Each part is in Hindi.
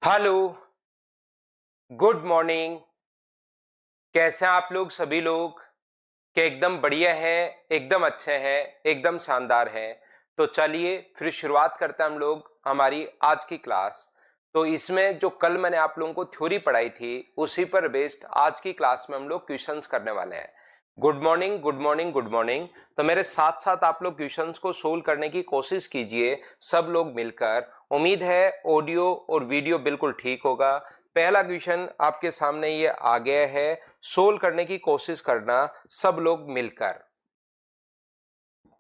Hello, good morning. कैसे हैं आप लोग सभी लोग? क्या एकदम बढ़िया हैं, एकदम अच्छे हैं, एकदम शानदार हैं। तो चलिए फिर शुरुआत करते हैं हम लोग हमारी आज की क्लास। तो इसमें जो कल मैंने आप लोगों को थ्योरी पढ़ाई थी उसी पर बेस्ड आज की क्लास में हम लोग क्वेश्चंस करने वाले हैं। Good morning, good morning, good morning. तो मेरे साथ साथ आप लोग क्वेश्चंस को सोल्व करने की कोशिश कीजिए, सब लोग मिलकर। उम्मीद है ऑडियो और वीडियो बिल्कुल ठीक होगा। पहला क्वेश्चन आपके सामने ये आ गया है, सोल्व करने की कोशिश करना सब लोग मिलकर।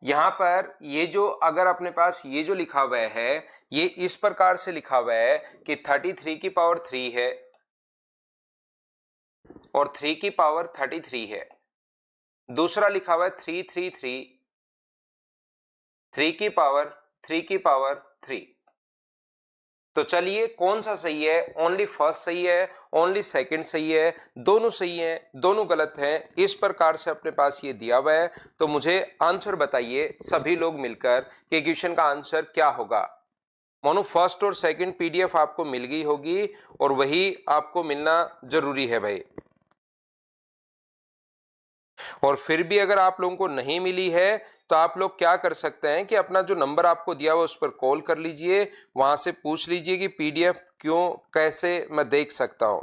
यहां पर ये जो अगर अपने पास ये जो लिखा हुआ है, ये इस प्रकार से लिखा हुआ है कि 33 की पावर 3 है और 3 की पावर 33 है। दूसरा लिखा हुआ है 333, 3 की पावर 3 की पावर 3। तो चलिए कौन सा सही है? ओनली फर्स्ट सही है, ओनली सेकंड सही है, दोनों सही है, दोनों गलत है, इस प्रकार से अपने पास ये दिया हुआ है। तो मुझे आंसर बताइए सभी लोग मिलकर कि क्वेश्चन का आंसर क्या होगा। मानो फर्स्ट और सेकंड पीडीएफ आपको मिल गई होगी और वही आपको मिलना जरूरी है भाई। और फिर भी अगर आप लोगों को नहीं मिली है तो आप लोग क्या कर सकते हैं कि अपना जो नंबर आपको दिया हुआ उस पर कॉल कर लीजिए, वहां से पूछ लीजिए कि पीडीएफ क्यों, कैसे मैं देख सकता हूं।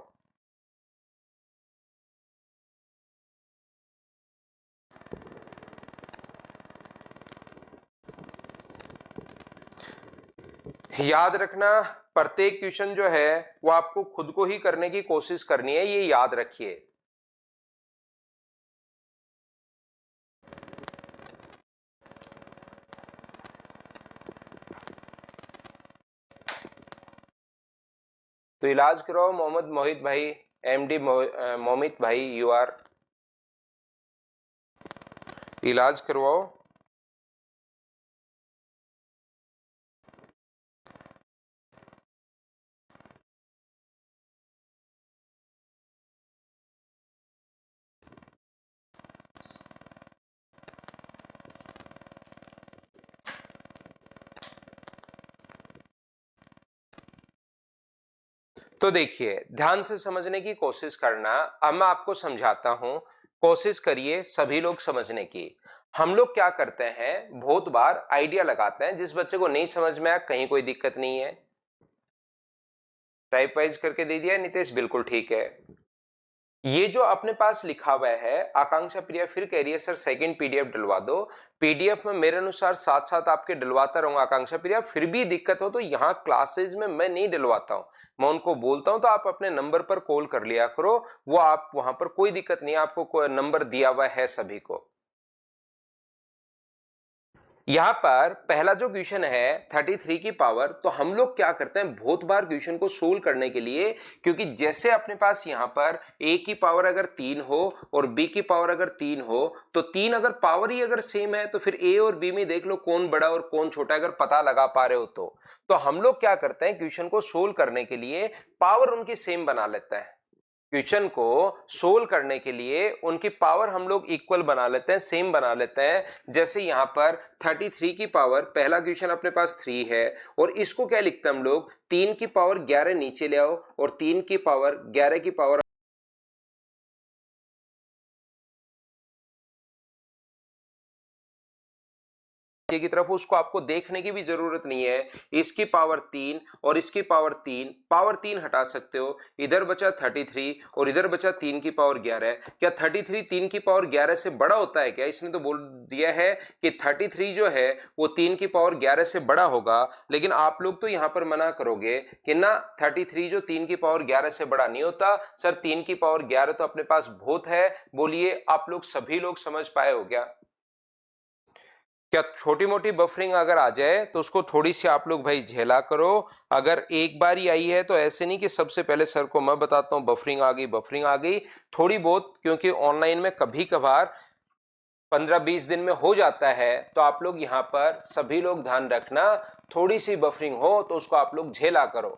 याद रखना, प्रत्येक क्वेश्चन जो है वो आपको खुद को ही करने की कोशिश करनी है, ये याद रखिए। तो इलाज कराओ मोहम्मद मोहित भाई, एमडी मोमित भाई, यू आर। इलाज करवाओ। तो देखिए ध्यान से समझने की कोशिश करना, अब मैं आपको समझाता हूं, कोशिश करिए सभी लोग समझने की। हम लोग क्या करते हैं, बहुत बार आइडिया लगाते हैं, जिस बच्चे को नहीं समझ में आया कहीं कोई दिक्कत नहीं है, टाइप वाइज करके दे दिया नितेश, बिल्कुल ठीक है। ये जो अपने पास लिखा हुआ है आकांक्षा प्रिया फिर कह रही है सर सेकंड पीडीएफ डलवा दो। पीडीएफ में मेरे अनुसार साथ साथ आपके डलवाता रहूंगा आकांक्षा प्रिया, फिर भी दिक्कत हो तो यहाँ क्लासेज में मैं नहीं डलवाता हूँ, मैं उनको बोलता हूँ तो आप अपने नंबर पर कॉल कर लिया करो, वो आप वहां पर कोई दिक्कत नहीं, आपको नंबर दिया हुआ है सभी को। यहां पर पहला जो क्वेश्चन है 33 की पावर, तो हम लोग क्या करते हैं बहुत बार क्वेश्चन को सोल्व करने के लिए, क्योंकि जैसे अपने पास यहां पर a की पावर अगर 3 हो और b की पावर अगर 3 हो, तो 3 अगर पावर ही अगर सेम है तो फिर a और b में देख लो कौन बड़ा और कौन छोटा, अगर पता लगा पा रहे हो तो हम लोग क्या करते हैं क्वेश्चन को सोल्व करने के लिए पावर उनकी सेम बना लेते हैं। क्वेश्चन को सोल्व करने के लिए उनकी पावर हम लोग इक्वल बना लेते हैं, सेम बना लेते हैं। जैसे यहां पर 33 की पावर, पहला क्वेश्चन अपने पास 3 है और इसको क्या लिखते हैं हम लोग, 3 की पावर 11 नीचे ले आओ और 3 की पावर 11 की पावर की तरफ, उसको आपको देखने की भी जरूरत नहीं है। इसकी पावर 3 और इसकी पावर 3 हटा सकते हो, इधर बचा 33 और इधर बचा 3 की पावर 11। क्या 33 3 की पावर 11 से बड़ा होता है क्या? इसने तो बोल दिया है कि 33 जो है वो 3 की पावर 11 से बड़ा होगा, लेकिन आप लोग तो यहां पर मना करोगे कि ना 33 जो 3 की पावर 11 से बड़ा नहीं होता सर, 3 की पावर 11 तो अपने पास बहुत है। बोलिए आप लोग सभी लोग समझ पाए हो क्या? क्या छोटी मोटी बफरिंग अगर आ जाए तो उसको थोड़ी सी आप लोग भाई झेला करो। अगर एक बार ही आई है तो ऐसे नहीं कि सबसे पहले सर को मैं बताता हूं बफरिंग आ गई, बफरिंग आ गई, थोड़ी बहुत, क्योंकि ऑनलाइन में कभी कभार 15-20 दिन में हो जाता है, तो आप लोग यहाँ पर सभी लोग ध्यान रखना, थोड़ी सी बफरिंग हो तो उसको आप लोग झेला करो।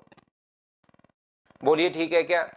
बोलिए ठीक है क्या?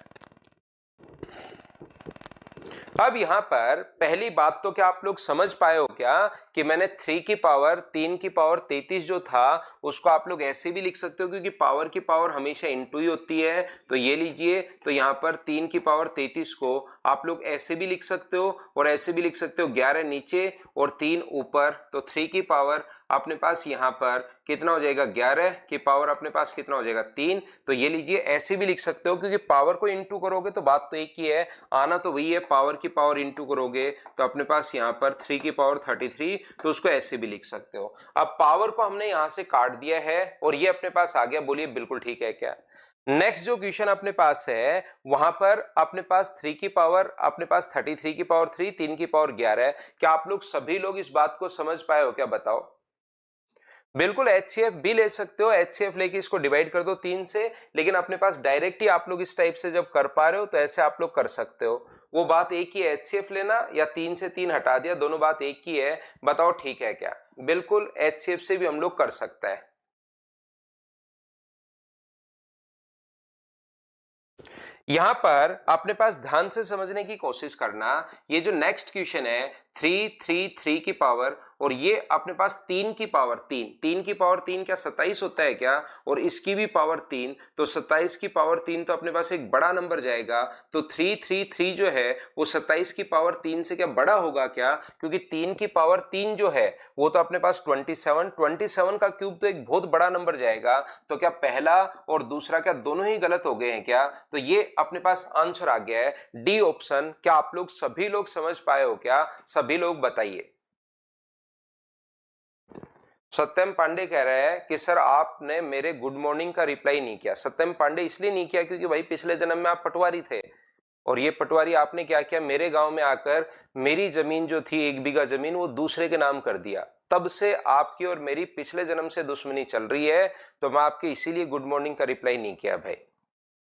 अब यहां पर पहली बात तो क्या आप लोग समझ पाए हो क्या कि मैंने 3 की पावर 3 की पावर 33 जो था उसको आप लोग ऐसे भी लिख सकते हो, क्योंकि पावर की पावर हमेशा इनटू ही होती है। तो ये लीजिए, तो यहां पर 3 की पावर 33 को आप लोग ऐसे भी लिख सकते हो और ऐसे भी लिख सकते हो, 11 नीचे और 3 ऊपर। तो 3 की पावर अपने पास यहाँ पर कितना हो जाएगा, 11 की पावर अपने पास कितना हो जाएगा, 3। तो ये लीजिए, ऐसे भी लिख सकते हो, क्योंकि पावर को इनटू करोगे तो बात तो एक ही है, आना तो वही है, पावर की पावर इनटू करोगे तो अपने पास यहाँ पर 3 की पावर 33, तो उसको ऐसे भी लिख सकते हो। अब पावर को हमने यहां से काट दिया है और ये अपने पास आ गया। बोलिए बिल्कुल ठीक है क्या? नेक्स्ट जो क्वेश्चन अपने पास है वहां पर अपने पास 3 की पावर अपने पास 33 की पावर 3, 3 की पावर 11 है। क्या आप लोग सभी लोग इस बात को समझ पाए हो क्या? बताओ। बिल्कुल HCF भी ले सकते हो, HCF लेके इसको डिवाइड कर दो 3 से, लेकिन अपने पास डायरेक्ट ही आप लोग इस टाइप से जब कर पा रहे हो तो ऐसे आप लोग कर सकते हो। वो बात एक ही है, HCF लेना या 3 से 3 हटा दिया, दोनों बात एक ही है। बताओ ठीक है क्या? बिल्कुल HCF से भी हम लोग कर सकते हैं। यहां पर अपने पास ध्यान से समझने की कोशिश करना, ये जो नेक्स्ट क्वेश्चन है 3 की पावर और ये अपने पास 3 की पावर 3 की पावर 3 क्या 27 होता है क्या? और इसकी भी पावर 3, तो 27 की पावर 3 तो अपने पास एक बड़ा नंबर जाएगा। तो 3 जो है वो 27 की पावर 3 से क्या बड़ा होगा क्या? क्योंकि 3 की पावर 3 जो है वो तो अपने पास 27 का क्यूब तो एक बहुत बड़ा नंबर जाएगा। तो क्या पहला और दूसरा क्या दोनों ही गलत हो गए हैं क्या? तो ये अपने पास आंसर आ गया है डी ऑप्शन। क्या आप लोग सभी लोग समझ पाए हो क्या? सभी लोग बताइए। सत्यम पांडे कह रहे हैं कि सर आपने मेरे गुड मॉर्निंग का रिप्लाई नहीं किया। सत्यम पांडे इसलिए नहीं किया क्योंकि भाई पिछले जन्म में आप पटवारी थे, और ये पटवारी आपने क्या किया, मेरे गांव में आकर मेरी जमीन जो थी 1 बीघा जमीन वो दूसरे के नाम कर दिया। तब से आपकी और मेरी पिछले जन्म से दुश्मनी चल रही है, तो मैं आपके इसीलिए गुड मॉर्निंग का रिप्लाई नहीं किया। भाई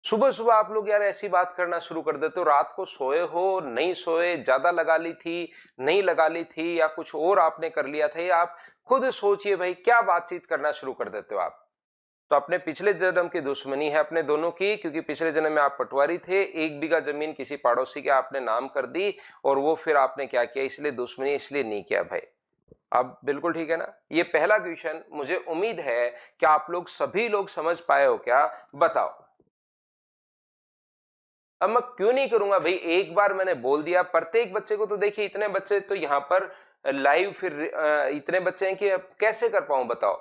सुबह सुबह आप लोग यार ऐसी बात करना शुरू कर देते हो, रात को सोए हो नहीं सोए, ज्यादा लगा ली थी नहीं लगा ली थी, या कुछ और आपने कर लिया था, या आप खुद सोचिए भाई क्या बातचीत करना शुरू कर देते हो आप। तो अपने पिछले जन्म की दुश्मनी है अपने दोनों की, क्योंकि पिछले जन्म में आप पटवारी थे, 1 बीघा जमीन किसी पड़ोसी के आपने नाम कर दी और वो फिर आपने क्या किया, इसलिए दुश्मनी इसलिए नहीं किया भाई। अब बिल्कुल ठीक है ना? ये पहला क्वेश्चन मुझे उम्मीद है कि आप लोग सभी लोग समझ पाए हो क्या? बताओ। अब मैं क्यों नहीं करूंगा भाई, एक बार मैंने बोल दिया प्रत्येक बच्चे को। तो देखिए इतने बच्चे तो यहाँ पर लाइव, फिर इतने बच्चे हैं कि अब कैसे कर पाऊं बताओ।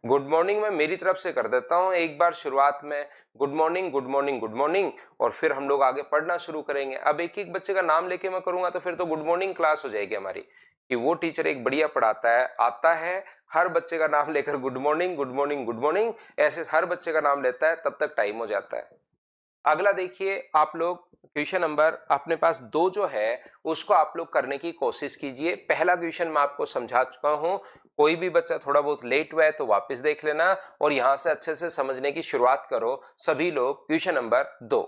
गुड मॉर्निंग मैं मेरी तरफ से कर देता हूं एक बार शुरुआत में, good morning good morning good morning, और फिर हम लोग आगे पढ़ना शुरू करेंगे। अब एक एक बच्चे का नाम लेके मैं करूंगा तो फिर तो गुड मॉर्निंग क्लास हो जाएगी हमारी, कि वो टीचर एक बढ़िया पढ़ाता है, आता है हर बच्चे का नाम लेकर good morning good morning good morning, ऐसे हर बच्चे का नाम लेता है, तब तक टाइम हो जाता है। अगला देखिए आप लोग, क्वेश्चन नंबर अपने पास 2 जो है उसको आप लोग करने की कोशिश कीजिए। पहला क्वेश्चन मैं आपको समझा चुका हूं, कोई भी बच्चा थोड़ा बहुत लेट हुआ है तो वापस देख लेना और यहां से अच्छे से समझने की शुरुआत करो सभी लोग। क्वेश्चन नंबर 2,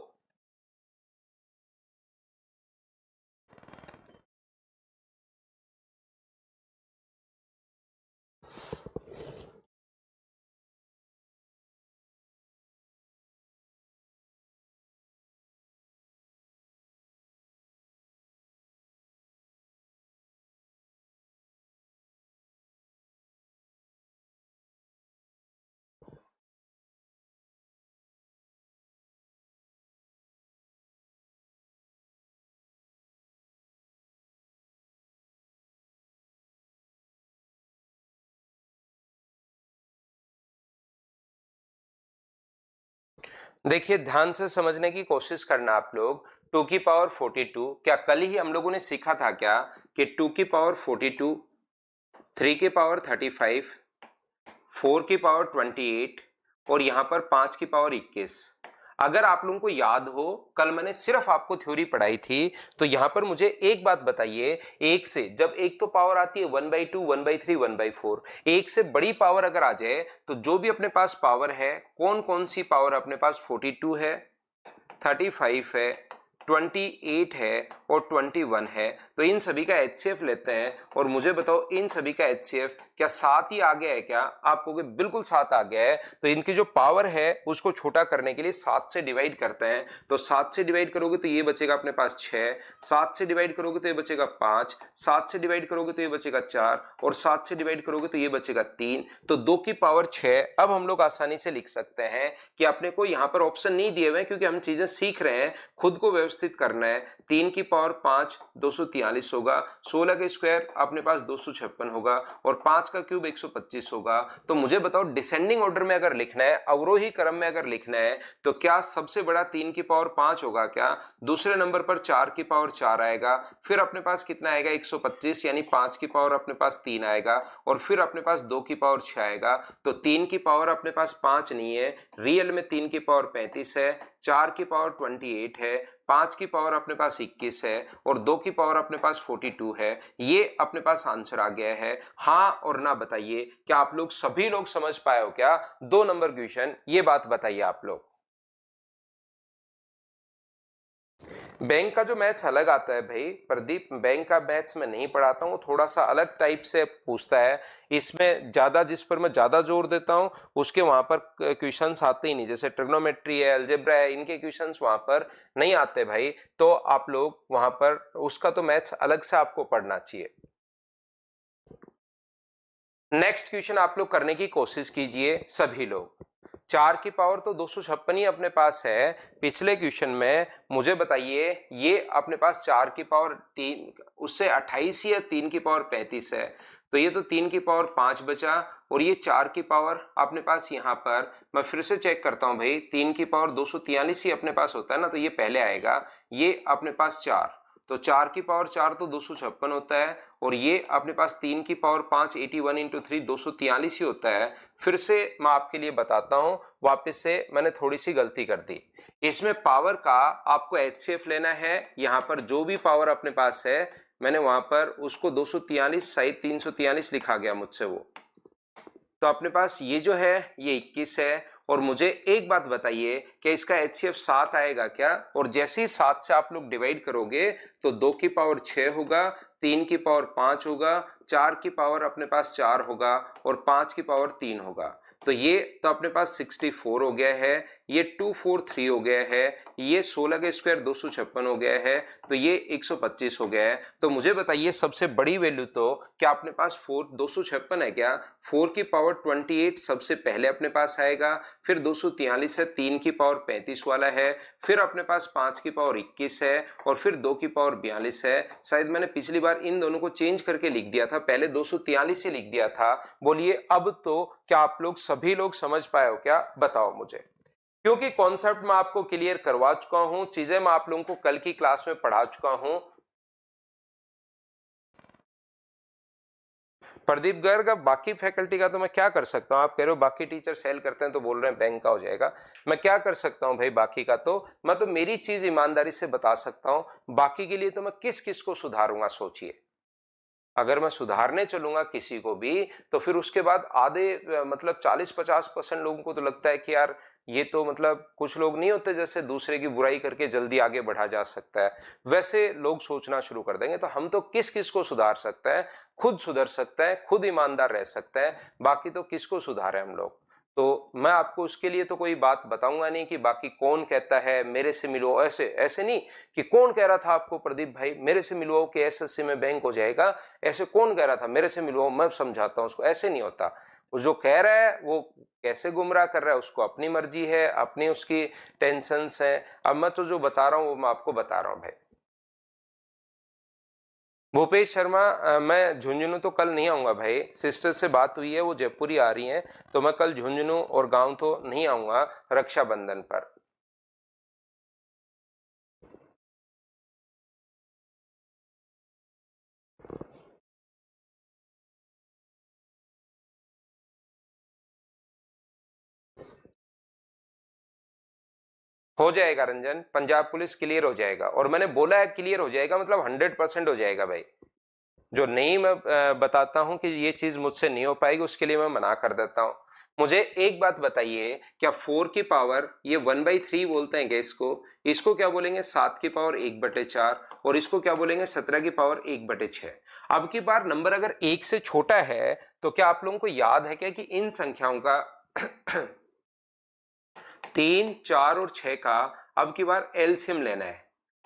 देखिए ध्यान से समझने की कोशिश करना आप लोग। 2 की पावर 42, क्या कल ही हम लोगों ने सीखा था क्या कि 2 की पावर 42, 3 की पावर 35, 4 की पावर 28 और यहां पर 5 की पावर 21। अगर आप लोगों को याद हो कल मैंने सिर्फ आपको थ्योरी पढ़ाई थी, तो यहां पर मुझे एक बात बताइए, एक से जब एक तो पावर आती है 1/2 1/3 1/4, एक से बड़ी पावर अगर आ जाए तो जो भी अपने पास पावर है, कौन कौन सी पावर अपने पास, 42 है, 35 है, 28 है और 21 है। तो इन सभी का HCF लेते हैं और मुझे बताओ इन सभी का HCF क्या 7 ही आ गया है क्या? आप कहोगे बिल्कुल 7 आ गया है। तो इनकी जो पावर है उसको छोटा करने के लिए 7 से डिवाइड करते हैं। तो 7 से डिवाइड करोगे तो ये बचेगा अपने पास 6, 7 से डिवाइड करोगे तो ये बचेगा 5, 7 से डिवाइड करोगे तो ये बचेगा 4 और 7 से डिवाइड करोगे तो ये बचेगा 3। तो 2 की पावर 6। अब हम लोग आसानी से लिख सकते हैं कि अपने को यहाँ पर ऑप्शन नहीं दिए हुए क्योंकि हम चीजें सीख रहे हैं, खुद को व्यवस्थित करना है। 3 की पावर 5 243 होगा, 16 के स्क्वायर अपने पास 256 होगा और 5 का क्यूब 125 होगा। तो मुझे बताओ डिसेंडिंग ऑर्डर में अगर लिखना है, अवरोही क्रम में अगर लिखना है, तो क्या सबसे बड़ा 3 की पावर 5 होगा क्या? दूसरे नंबर पर 4 की पावर 4 आएगा, फिर अपने पास कितना आएगा 125 यानी 5 की पावर अपने पास 3 आएगा और फिर अपने पास 2 की पावर 6 आएगा। तो 3 की पावर अपने पास 5 नहीं है, रियल में 3 की पावर 35 है, 4 की पावर 28 है, 5 की पावर अपने पास 21 है और 2 की पावर अपने पास 42 है। ये अपने पास आंसर आ गया है। हाँ और ना बताइए, क्या आप लोग सभी लोग समझ पाए हो क्या 2 नंबर क्वेश्चन? ये बात बताइए आप लोग। बैंक का जो मैथ्स अलग आता है भाई प्रदीप, बैंक का मैथ्स मैं नहीं पढ़ाता हूँ, थोड़ा सा अलग टाइप से पूछता है। इसमें ज्यादा जिस पर मैं ज्यादा जोर देता हूँ उसके वहां पर क्वेश्चंस आते ही नहीं, जैसे ट्रिग्नोमेट्री है, अलजेब्रा है, इनके क्वेश्चंस वहां पर नहीं आते भाई। तो आप लोग वहां पर उसका तो मैथ्स अलग से आपको पढ़ना चाहिए। नेक्स्ट क्वेश्चन आप लोग करने की कोशिश कीजिए सभी लोग। 4 की पावर तो 256 ही अपने पास है। पिछले क्वेश्चन में मुझे बताइए, ये अपने पास 4 की पावर 3 उससे 28 या 3 की पावर 35 है। तो ये तो 3 की पावर 5 बचा और ये 4 की पावर अपने पास यहाँ पर मैं फिर से चेक करता हूं भाई, 3 की पावर 243 ही अपने पास होता है ना, तो ये पहले आएगा। ये अपने पास 4, तो 4 की पावर 4 तो 256 होता है और ये अपने पास 3 की पावर 5 81 इंटू 3 243 ही होता है। फिर से मैं आपके लिए बताता हूं, वापस से मैंने थोड़ी सी गलती कर दी। इसमें पावर का आपको HCF लेना है। यहां पर जो भी पावर अपने पास है मैंने वहां पर उसको 243 शायद 343 लिखा गया मुझसे वो, तो अपने पास ये जो है ये 21 है। और मुझे एक बात बताइए कि इसका HCF 7 आएगा क्या? और जैसे ही 7 से आप लोग डिवाइड करोगे तो 2 की पावर 6 होगा, 3 की पावर 5 होगा, 4 की पावर अपने पास 4 होगा और 5 की पावर 3 होगा। तो ये तो अपने पास 64 हो गया है, ये 243 हो गया है, ये 16 के स्क्वायर 256 हो गया है, तो ये 125 हो गया है। तो मुझे बताइए सबसे बड़ी वैल्यू तो क्या अपने पास 256 है क्या? 4 की पावर 28 सबसे पहले अपने पास आएगा, फिर 243 है, 3 की पावर 35 वाला है, फिर अपने पास 5 की पावर 21 है और फिर 2 की पावर 42 है। शायद मैंने पिछली बार इन दोनों को चेंज करके लिख दिया था, पहले 243 ही लिख दिया था। बोलिए अब तो क्या आप लोग सभी लोग समझ पाए हो क्या? बताओ मुझे, क्योंकि कॉन्सेप्ट मैं आपको क्लियर करवा चुका हूं, चीजें मैं आप लोगों को कल की क्लास में पढ़ा चुका हूं। प्रदीप गर्ग, अब बाकी फैकल्टी का तो मैं क्या कर सकता हूं? आप कह रहे हो बाकी टीचर सेल करते हैं तो बोल रहे हैं बैंक का हो जाएगा, मैं क्या कर सकता हूं भाई? बाकी का तो मैं तो मेरी चीज ईमानदारी से बता सकता हूं, बाकी के लिए तो मैं किस किस को सुधारूंगा सोचिए। अगर मैं सुधारने चलूंगा किसी को भी तो फिर उसके बाद आधे मतलब 40-50% लोगों को तो लगता है कि यार ये तो मतलब कुछ लोग नहीं होते जैसे दूसरे की बुराई करके जल्दी आगे बढ़ा जा सकता है, वैसे लोग सोचना शुरू कर देंगे। तो हम तो किस किस को सुधार सकते हैं? खुद सुधर सकता है, खुद ईमानदार रह सकता है, बाकी तो किसको सुधारे हम लोग। तो मैं आपको उसके लिए तो कोई बात बताऊंगा नहीं कि बाकी कौन कहता है मेरे से मिलो, ऐसे ऐसे नहीं कि कौन कह रहा था आपको प्रदीप भाई मेरे से मिलवाओ कि एसएससी में बैंक हो जाएगा, ऐसे कौन कह रहा था मेरे से मिलवाओ, मैं समझाता हूं उसको, ऐसे नहीं होता। वो जो कह रहा है वो कैसे गुमराह कर रहा है उसको अपनी मर्जी है, अपनी उसकी टेंशन्स है। अब मैं तो जो बता रहा हूं वो मैं आपको बता रहा हूं भाई। भूपेश शर्मा, मैं झुंझुनू तो कल नहीं आऊंगा भाई, सिस्टर से बात हुई है वो जयपुरी आ रही हैं, तो मैं कल झुंझुनू और गांव तो नहीं आऊंगा रक्षाबंधन पर। हो जाएगा रंजन, पंजाब पुलिस क्लियर हो जाएगा, और मैंने बोला है क्लियर हो जाएगा मतलब 100% हो जाएगा भाई। जो नहीं मैं बताता हूं कि ये चीज मुझसे नहीं हो पाएगी उसके लिए मैं मना कर देता हूं। मुझे एक बात बताइए, क्या 4 की पावर ये 1/3 बोलते हैं क्या इसको? इसको क्या बोलेंगे 7 की पावर 1/4 और इसको क्या बोलेंगे 17 की पावर 1/6। अब की बार नंबर अगर एक से छोटा है तो क्या आप लोगों को याद है क्या कि इन संख्याओं का 3, 4 और 6 का अब की बार एलसीएम लेना है।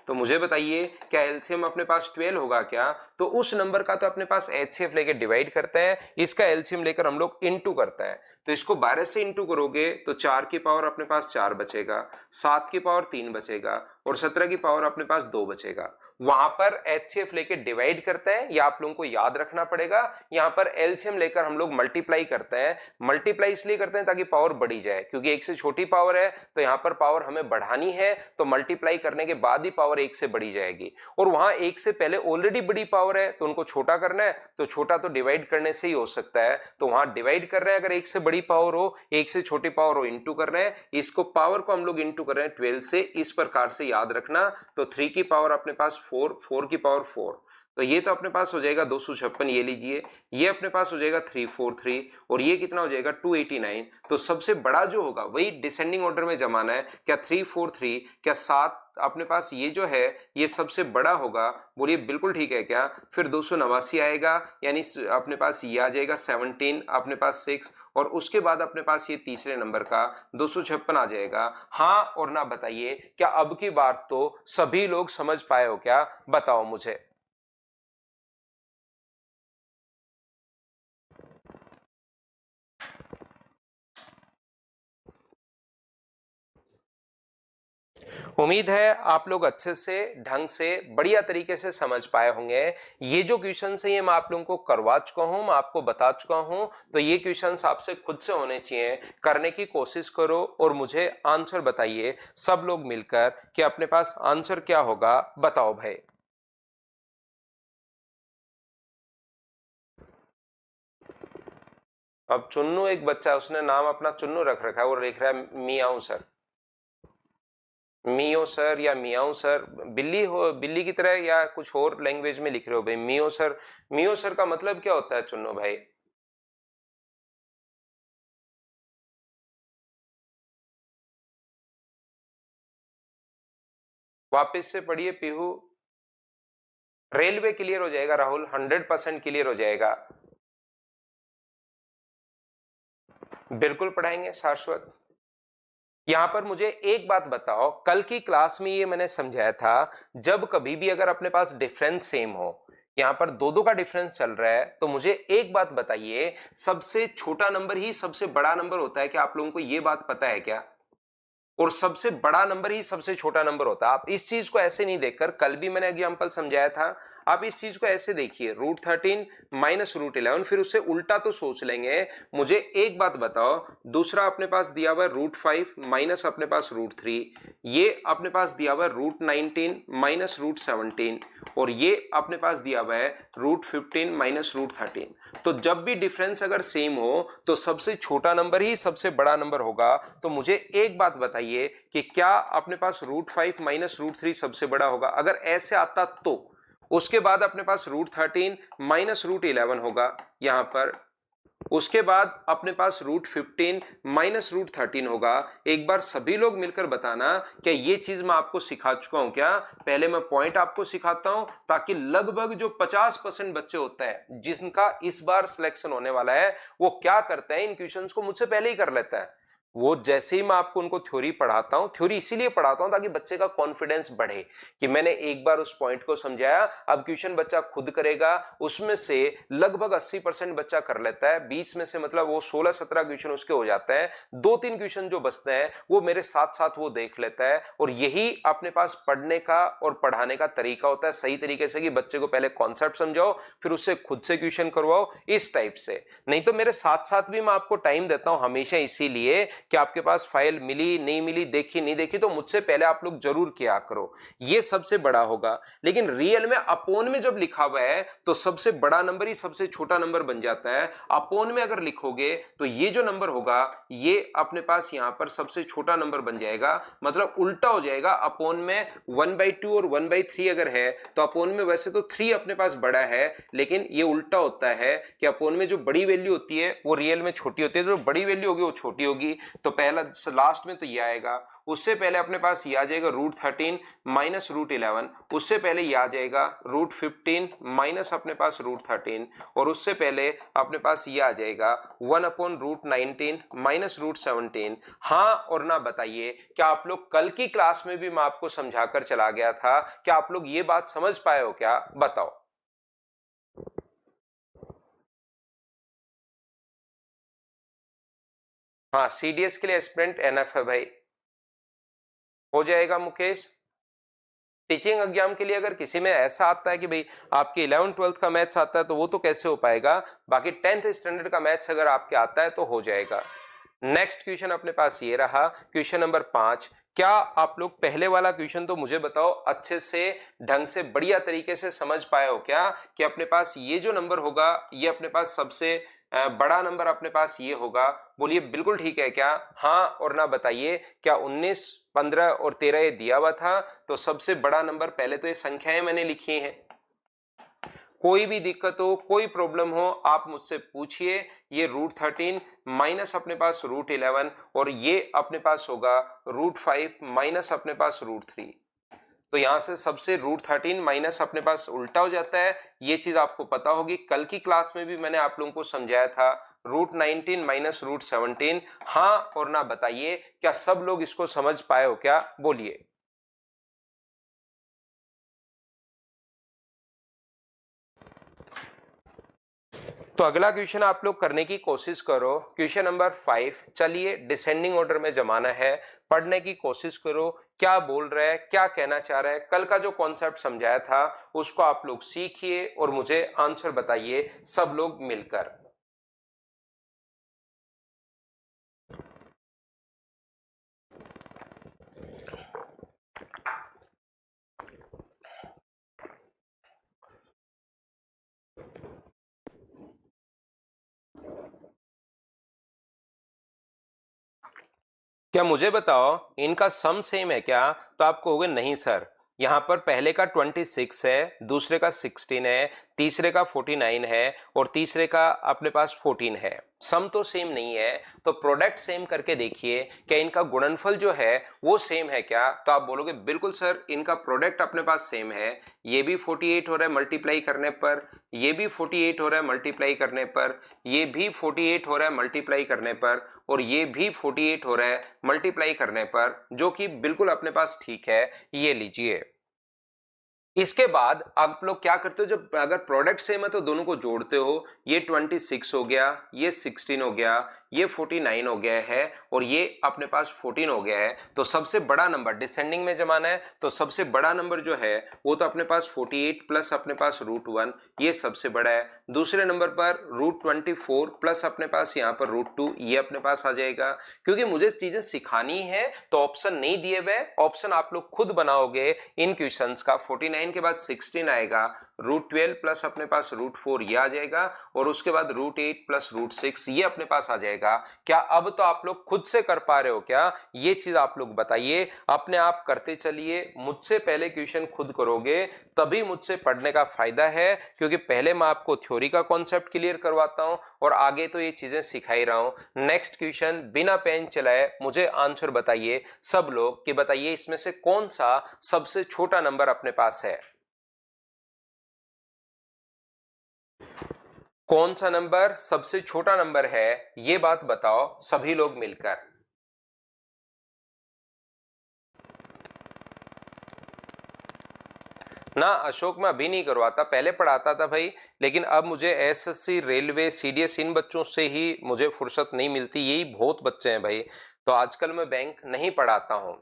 तो मुझे बताइए क्या एलसीएम अपने पास 12 होगा क्या? तो उस नंबर का तो अपने पास एचसीएफ लेके डिवाइड करते हैं, इसका एलसीएम लेकर हम लोग इनटू करते हैं। तो इसको 12 से इनटू करोगे तो 4 की पावर अपने पास 4 बचेगा, 7 की पावर 3 बचेगा और 17 की पावर अपने पास 2 बचेगा। वहां पर एचसीएफ लेके डिवाइड करते हैं, या आप लोगों को याद रखना पड़ेगा। यहां पर एलसीएम लेकर हम लोग मल्टीप्लाई करते हैं। मल्टीप्लाई इसलिए करते हैं ताकि पावर बढ़ी जाए, क्योंकि 1 से छोटी पावर है तो यहां पर पावर हमें बढ़ानी है, तो मल्टीप्लाई करने के बाद ही पावर 1 से बढ़ी जाएगी। और वहां 1 से पहले ऑलरेडी बड़ी पावर है तो उनको छोटा करना है, तो छोटा तो डिवाइड करने से ही हो सकता है। तो वहां डिवाइड कर रहे हैं, अगर 1 से बड़ी पावर हो, 1 से छोटी पावर हो, इंटू कर रहे हैं। इसको पावर को हम लोग इंटू कर रहे हैं 12 से, इस प्रकार से याद रखना। तो 3 की पावर अपने पास 4, 4 की पावर 4, तो ये तो अपने पास हो जाएगा 256, ये लीजिए। ये अपने पास हो जाएगा 343 और ये कितना हो जाएगा 289। तो सबसे बड़ा जो होगा वही डिसेंडिंग ऑर्डर में जमाना है। क्या 343, क्या 7 अपने पास ये जो है ये सबसे बड़ा होगा? बोलिए बिल्कुल ठीक है क्या? फिर 289 आएगा, यानी अपने पास ये आ जाएगा 17, अपने पास 6, और उसके बाद अपने पास ये तीसरे नंबर का 256 आ जाएगा। हाँ और ना बताइए, क्या अब की बार तो सभी लोग समझ पाए हो क्या? बताओ मुझे। उम्मीद है आप लोग अच्छे से, ढंग से, बढ़िया तरीके से समझ पाए होंगे। ये जो क्वेश्चन है ये मैं आप लोगों को करवा चुका हूं, मैं आपको बता चुका हूं। तो ये क्वेश्चंस आपसे खुद से होने चाहिए, करने की कोशिश करो और मुझे आंसर बताइए सब लोग मिलकर कि अपने पास आंसर क्या होगा। बताओ भाई। अब चुन्नू एक बच्चा, उसने नाम अपना चुन्नू रख रखा है, वो लिख रहा है मियाऊ सर। मियो सर या मियाऊ सर, बिल्ली हो, बिल्ली की तरह, या कुछ और लैंग्वेज में लिख रहे हो भाई मियो सर? मियो सर का मतलब क्या होता है चुन्नू भाई? वापस से पढ़िए पीहू। रेलवे क्लियर हो जाएगा राहुल, 100% क्लियर हो जाएगा। बिल्कुल पढ़ाएंगे शाश्वत। यहां पर मुझे एक बात बताओ, कल की क्लास में ये मैंने समझाया था, जब कभी भी अगर अपने पास डिफरेंस सेम हो, यहां पर दो दो का डिफरेंस चल रहा है, तो मुझे एक बात बताइए, सबसे छोटा नंबर ही सबसे बड़ा नंबर होता है क्या? आप लोगों को ये बात पता है क्या? और सबसे बड़ा नंबर ही सबसे छोटा नंबर होता है। आप इस चीज को ऐसे नहीं देखकर, कल भी मैंने एग्जांपल समझाया था, आप इस चीज को ऐसे देखिए, √13 माइनस √11, फिर उससे उल्टा तो सोच लेंगे। मुझे एक बात बताओ, दूसरा अपने पास दिया हुआ है √5 माइनस अपने पास √3, ये अपने पास दिया हुआ है √19 माइनस √17, और ये अपने पास दिया हुआ है √15 माइनस √13। तो जब भी डिफरेंस अगर सेम हो तो सबसे छोटा नंबर ही सबसे बड़ा नंबर होगा। तो मुझे एक बात बताइए कि क्या अपने पास √5 माइनस √3 सबसे बड़ा होगा? अगर ऐसे आता तो उसके बाद अपने पास √13 माइनस √11 होगा यहां पर, उसके बाद अपने पास √15 माइनस √13 होगा। एक बार सभी लोग मिलकर बताना क्या ये चीज मैं आपको सिखा चुका हूं क्या? पहले मैं पॉइंट आपको सिखाता हूं ताकि लगभग जो 50% बच्चे होते हैं जिनका इस बार सिलेक्शन होने वाला है, वो क्या करते हैं, इन क्वेश्चंस को मुझसे पहले ही कर लेता है। वो जैसे ही मैं आपको उनको थ्योरी पढ़ाता हूं, थ्योरी इसीलिए पढ़ाता हूं ताकि बच्चे का कॉन्फिडेंस बढ़े कि मैंने एक बार उस पॉइंट को समझाया, अब क्वेश्चन बच्चा खुद करेगा। उसमें से लगभग 80% बच्चा कर लेता है, 20 में से मतलब वो 16-17 क्वेश्चन उसके हो जाते हैं, 2-3 क्वेश्चन जो बचते हैं वो मेरे साथ साथ वो देख लेता है। और यही अपने पास पढ़ने का और पढ़ाने का तरीका होता है, सही तरीके से, कि बच्चे को पहले कॉन्सेप्ट समझाओ फिर उससे खुद से क्वेश्चन करवाओ, इस टाइप से। नहीं तो मेरे साथ साथ भी मैं आपको टाइम देता हूं हमेशा, इसीलिए कि आपके पास फाइल मिली नहीं मिली, देखी नहीं देखी, तो मुझसे पहले आप लोग जरूर किया करो, ये सबसे बड़ा होगा। लेकिन रियल में अपोन में जब लिखा हुआ है तो सबसे बड़ा नंबर ही सबसे छोटा नंबर बन जाता है। अपोन में अगर लिखोगे तो ये जो नंबर होगा ये अपने पास यहां पर सबसे छोटा नंबर बन जाएगा, मतलब उल्टा हो जाएगा। अपोन में 1/2 और 1/3 अगर है तो अपोन में वैसे तो 3 अपने पास बड़ा है, लेकिन ये उल्टा होता है कि अपोन में जो बड़ी वैल्यू होती है वो रियल में छोटी होती है, तो जो बड़ी वैल्यू होगी वो छोटी होगी। तो पहला लास्ट में तो ये आएगा, उससे पहले अपने पास ये आ जाएगा √13 माइनस √11, उससे पहले ये आ जाएगा √15 माइनस अपने पास √13, और उससे पहले अपने पास ये आ जाएगा 1/√19 माइनस √17। हाँ और ना बताइए, क्या आप लोग कल की क्लास में भी मैं आपको समझाकर चला गया था, क्या आप लोग ये बात समझ पाए हो क्या, बताओ। हाँ, सीडीएस के लिए एस्पिरेंट एनएफ है भाई, हो जाएगा मुकेश। टीचिंग एग्जाम के लिए अगर किसी में ऐसा आता है कि भाई आपके 11th-12th का मैथ्स आता है तो वो तो कैसे हो पाएगा, बाकी 10th स्टैंडर्ड का मैथ्स अगर आपके आता है तो हो जाएगा। नेक्स्ट क्वेश्चन अपने पास ये रहा, क्वेश्चन नंबर 5। क्या आप लोग पहले वाला क्वेश्चन तो मुझे बताओ अच्छे से ढंग से बढ़िया तरीके से समझ पाए हो क्या, कि अपने पास ये जो नंबर होगा ये अपने पास सबसे बड़ा नंबर अपने पास ये होगा, बोलिए बिल्कुल ठीक है क्या, हाँ और ना बताइए। क्या 19, 15 और 13 ये दिया हुआ था, तो सबसे बड़ा नंबर, पहले तो ये संख्याएं मैंने लिखी हैं, कोई भी दिक्कत हो कोई प्रॉब्लम हो आप मुझसे पूछिए। ये √13 माइनस अपने पास √11 और ये अपने पास होगा √5 माइनस अपने पास √3। तो यहां से सबसे √13 माइनस अपने पास उल्टा हो जाता है, ये चीज आपको पता होगी, कल की क्लास में भी मैंने आप लोगों को समझाया था √19 माइनस √17। हाँ और ना बताइए, क्या सब लोग इसको समझ पाए हो क्या, बोलिए। तो अगला क्वेश्चन आप लोग करने की कोशिश करो, क्वेश्चन नंबर 5। चलिए डिसेंडिंग ऑर्डर में जमाना है, पढ़ने की कोशिश करो, क्या बोल रहा है क्या कहना चाह रहा है, कल का जो कॉन्सेप्ट समझाया था उसको आप लोग सीखिए और मुझे आंसर बताइए सब लोग मिलकर। क्या मुझे बताओ इनका सम सेम है क्या, तो आप कहोगे नहीं सर, यहां पर पहले का 26 है, दूसरे का 16 है, तीसरे का 49 है और तीसरे का अपने पास 14 है, सम तो सेम नहीं है। तो प्रोडक्ट सेम करके देखिए, क्या इनका गुणनफल जो है वो सेम है क्या, तो आप बोलोगे बिल्कुल सर इनका प्रोडक्ट अपने पास सेम है, ये भी 48 हो रहा है मल्टीप्लाई करने पर, ये भी 48 हो रहा है मल्टीप्लाई करने पर, ये भी 48 हो रहा है मल्टीप्लाई करने पर, और ये भी 48 हो रहा है मल्टीप्लाई करने पर, जो कि बिल्कुल अपने पास ठीक है, ये लीजिए। इसके बाद आप लोग क्या करते हो, जब अगर प्रोडक्ट सेम है तो दोनों को जोड़ते हो, ये 26 हो गया, ये 16 हो गया, ये 49 हो गया है और ये अपने पास 14 हो गया है। तो सबसे बड़ा नंबर डिसेंडिंग में जमाना है, तो सबसे बड़ा नंबर जो है वो तो अपने पास 48 प्लस अपने पास √1, ये सबसे बड़ा है। दूसरे नंबर पर √24 प्लस अपने पास यहाँ पर √2, ये अपने पास आ जाएगा। क्योंकि मुझे चीजें सिखानी है तो ऑप्शन नहीं दिए हुए, ऑप्शन आप लोग खुद बनाओगे इन क्वेश्चंस का। 49 के बाद 16 आएगा, √12 प्लस अपने पास √4 ये आ जाएगा, और उसके बाद √8 प्लस √6 ये अपने पास आ जाएगा। क्या अब तो आप लोग खुद से कर पा रहे हो क्या, ये चीज आप लोग बताइए, अपने आप करते चलिए, मुझसे पहले क्वेश्चन खुद करोगे तभी मुझसे पढ़ने का फायदा है, क्योंकि पहले मैं आपको थ्योरी का कॉन्सेप्ट क्लियर करवाता हूं और आगे तो ये चीजें सिखाई रहा हूं। नेक्स्ट क्वेश्चन बिना पेन चलाए मुझे आंसर बताइए सब लोग, कि बताइए इसमें से कौन सा सबसे छोटा नंबर अपने पास है, कौन सा नंबर सबसे छोटा नंबर है, ये बात बताओ सभी लोग मिलकर। ना अशोक मैं अभी नहीं करवाता, पहले पढ़ाता था भाई, लेकिन अब मुझे एसएससी रेलवे सीडीएस इन बच्चों से ही मुझे फुर्सत नहीं मिलती, यही बहुत बच्चे हैं भाई, तो आजकल मैं बैंक नहीं पढ़ाता हूं।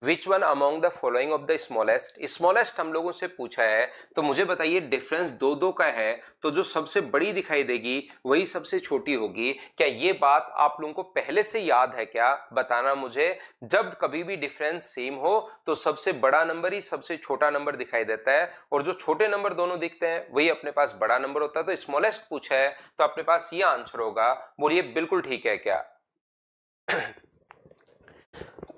Which one among the following of the smallest, smallest हम लोगों से पूछा है, तो मुझे बताइए डिफरेंस दो दो का है, तो जो सबसे बड़ी दिखाई देगी वही सबसे छोटी होगी। क्या ये बात आप लोगों को पहले से याद है क्या, बताना मुझे। जब कभी भी डिफरेंस सेम हो तो सबसे बड़ा नंबर ही सबसे छोटा नंबर दिखाई देता है, और जो छोटे नंबर दोनों दिखते हैं वही अपने पास बड़ा नंबर होता है। तो स्मॉलेस्ट पूछा है तो अपने पास ये आंसर होगा, बोलिए बिल्कुल ठीक है क्या।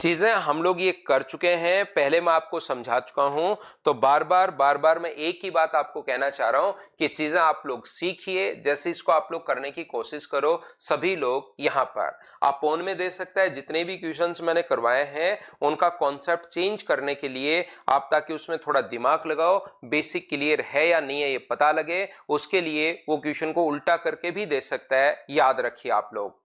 चीजें हम लोग ये कर चुके हैं, पहले मैं आपको समझा चुका हूं, तो बार बार मैं एक ही बात आपको कहना चाह रहा हूं कि चीजें आप लोग सीखिए। जैसे इसको आप लोग करने की कोशिश करो, सभी लोग यहां पर आप फोन में दे सकता है। जितने भी क्वेश्चंस मैंने करवाए हैं उनका कॉन्सेप्ट चेंज करने के लिए आप, ताकि उसमें थोड़ा दिमाग लगाओ, बेसिक क्लियर है या नहीं है ये पता लगे, उसके लिए वो क्वेश्चन को उल्टा करके भी दे सकता है, याद रखिए आप लोग।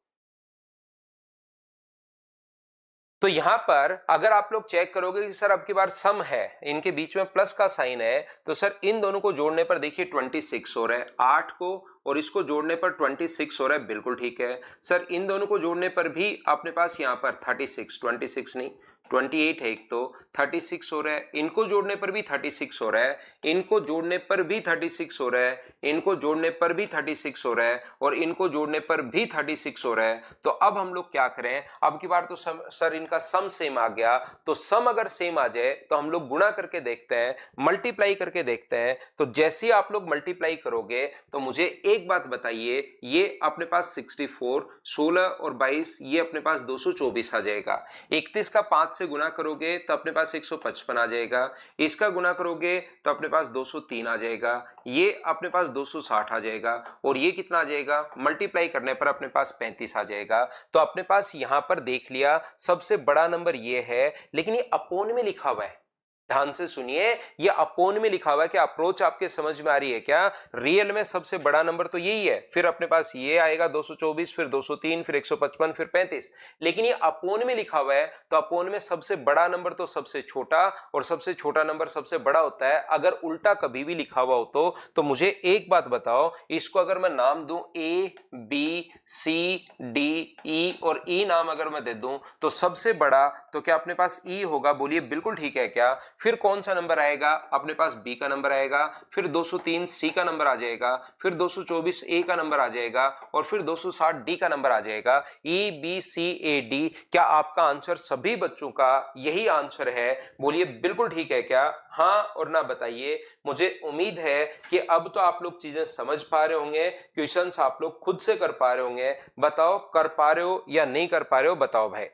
तो यहां पर अगर आप लोग चेक करोगे कि सर अब की बार सम है, इनके बीच में प्लस का साइन है, तो सर इन दोनों को जोड़ने पर देखिए 26 हो रहा है, 8 को और इसको जोड़ने पर 26 हो रहा है, बिल्कुल ठीक है। सर इन दोनों को जोड़ने पर भी अपने पास यहां पर 26 नहीं 28 है, एक तो 36 हो रहा है, इनको जोड़ने पर भी 36 हो रहा है, इनको जोड़ने पर भी 36 हो रहा है, इनको जोड़ने पर भी 36 हो रहा है, और इनको जोड़ने पर भी 36 हो रहा है। तो अब हम लोग क्या करें, अब की बार तो सर इनका सम सेम आ गया, तो सम अगर सेम आ जाए तो हम लोग गुणा करके देखते हैं, मल्टीप्लाई करके देखते हैं। तो जैसे ही आप लोग मल्टीप्लाई करोगे तो मुझे एक बात बताइए, ये अपने पास 64, 16 और 22, ये अपने पास 224 आ जाएगा। 31 का 5 से गुना करोगे तो अपने पास 155 आ जाएगा, इसका गुना करोगे तो अपने पास 203 आ जाएगा, ये अपने पास 260 आ जाएगा, और ये कितना आ जाएगा, मल्टीप्लाई करने पर अपने पास 35 आ जाएगा। तो अपने पास यहां पर देख लिया सबसे बड़ा नंबर ये है, लेकिन ये अपोन में लिखा हुआ है, ध्यान से सुनिए, ये अपोन में लिखा हुआ है। क्या अप्रोच आपके समझ में आ रही है क्या? रियल में सबसे बड़ा नंबर तो यही है, फिर अपने पास ये आएगा 224, फिर 203, फिर 155, फिर 35, लेकिन ये अपोन में लिखा हुआ है, तो अपोन में सबसे बड़ा नंबर तो सबसे छोटा, और सबसे छोटा नंबर सबसे बड़ा होता है। अगर उल्टा कभी भी लिखा हुआ हो तो मुझे एक बात बताओ, इसको अगर मैं नाम दूं A B C D E, और ई नाम अगर मैं दे दूं तो सबसे बड़ा तो क्या अपने पास ई होगा? बोलिए बिल्कुल ठीक है क्या? फिर कौन सा नंबर आएगा? अपने पास बी का नंबर आएगा, फिर 203 सी का नंबर आ जाएगा, फिर 224 ए का नंबर आ जाएगा, और फिर 260 डी का नंबर आ जाएगा। E B C A D, क्या आपका आंसर सभी बच्चों का यही आंसर है? बोलिए बिल्कुल ठीक है क्या? हाँ और ना बताइए। मुझे उम्मीद है कि अब तो आप लोग चीजें समझ पा रहे होंगे, क्वेश्चंस आप लोग खुद से कर पा रहे होंगे। बताओ कर पा रहे हो या नहीं कर पा रहे हो, बताओ भाई।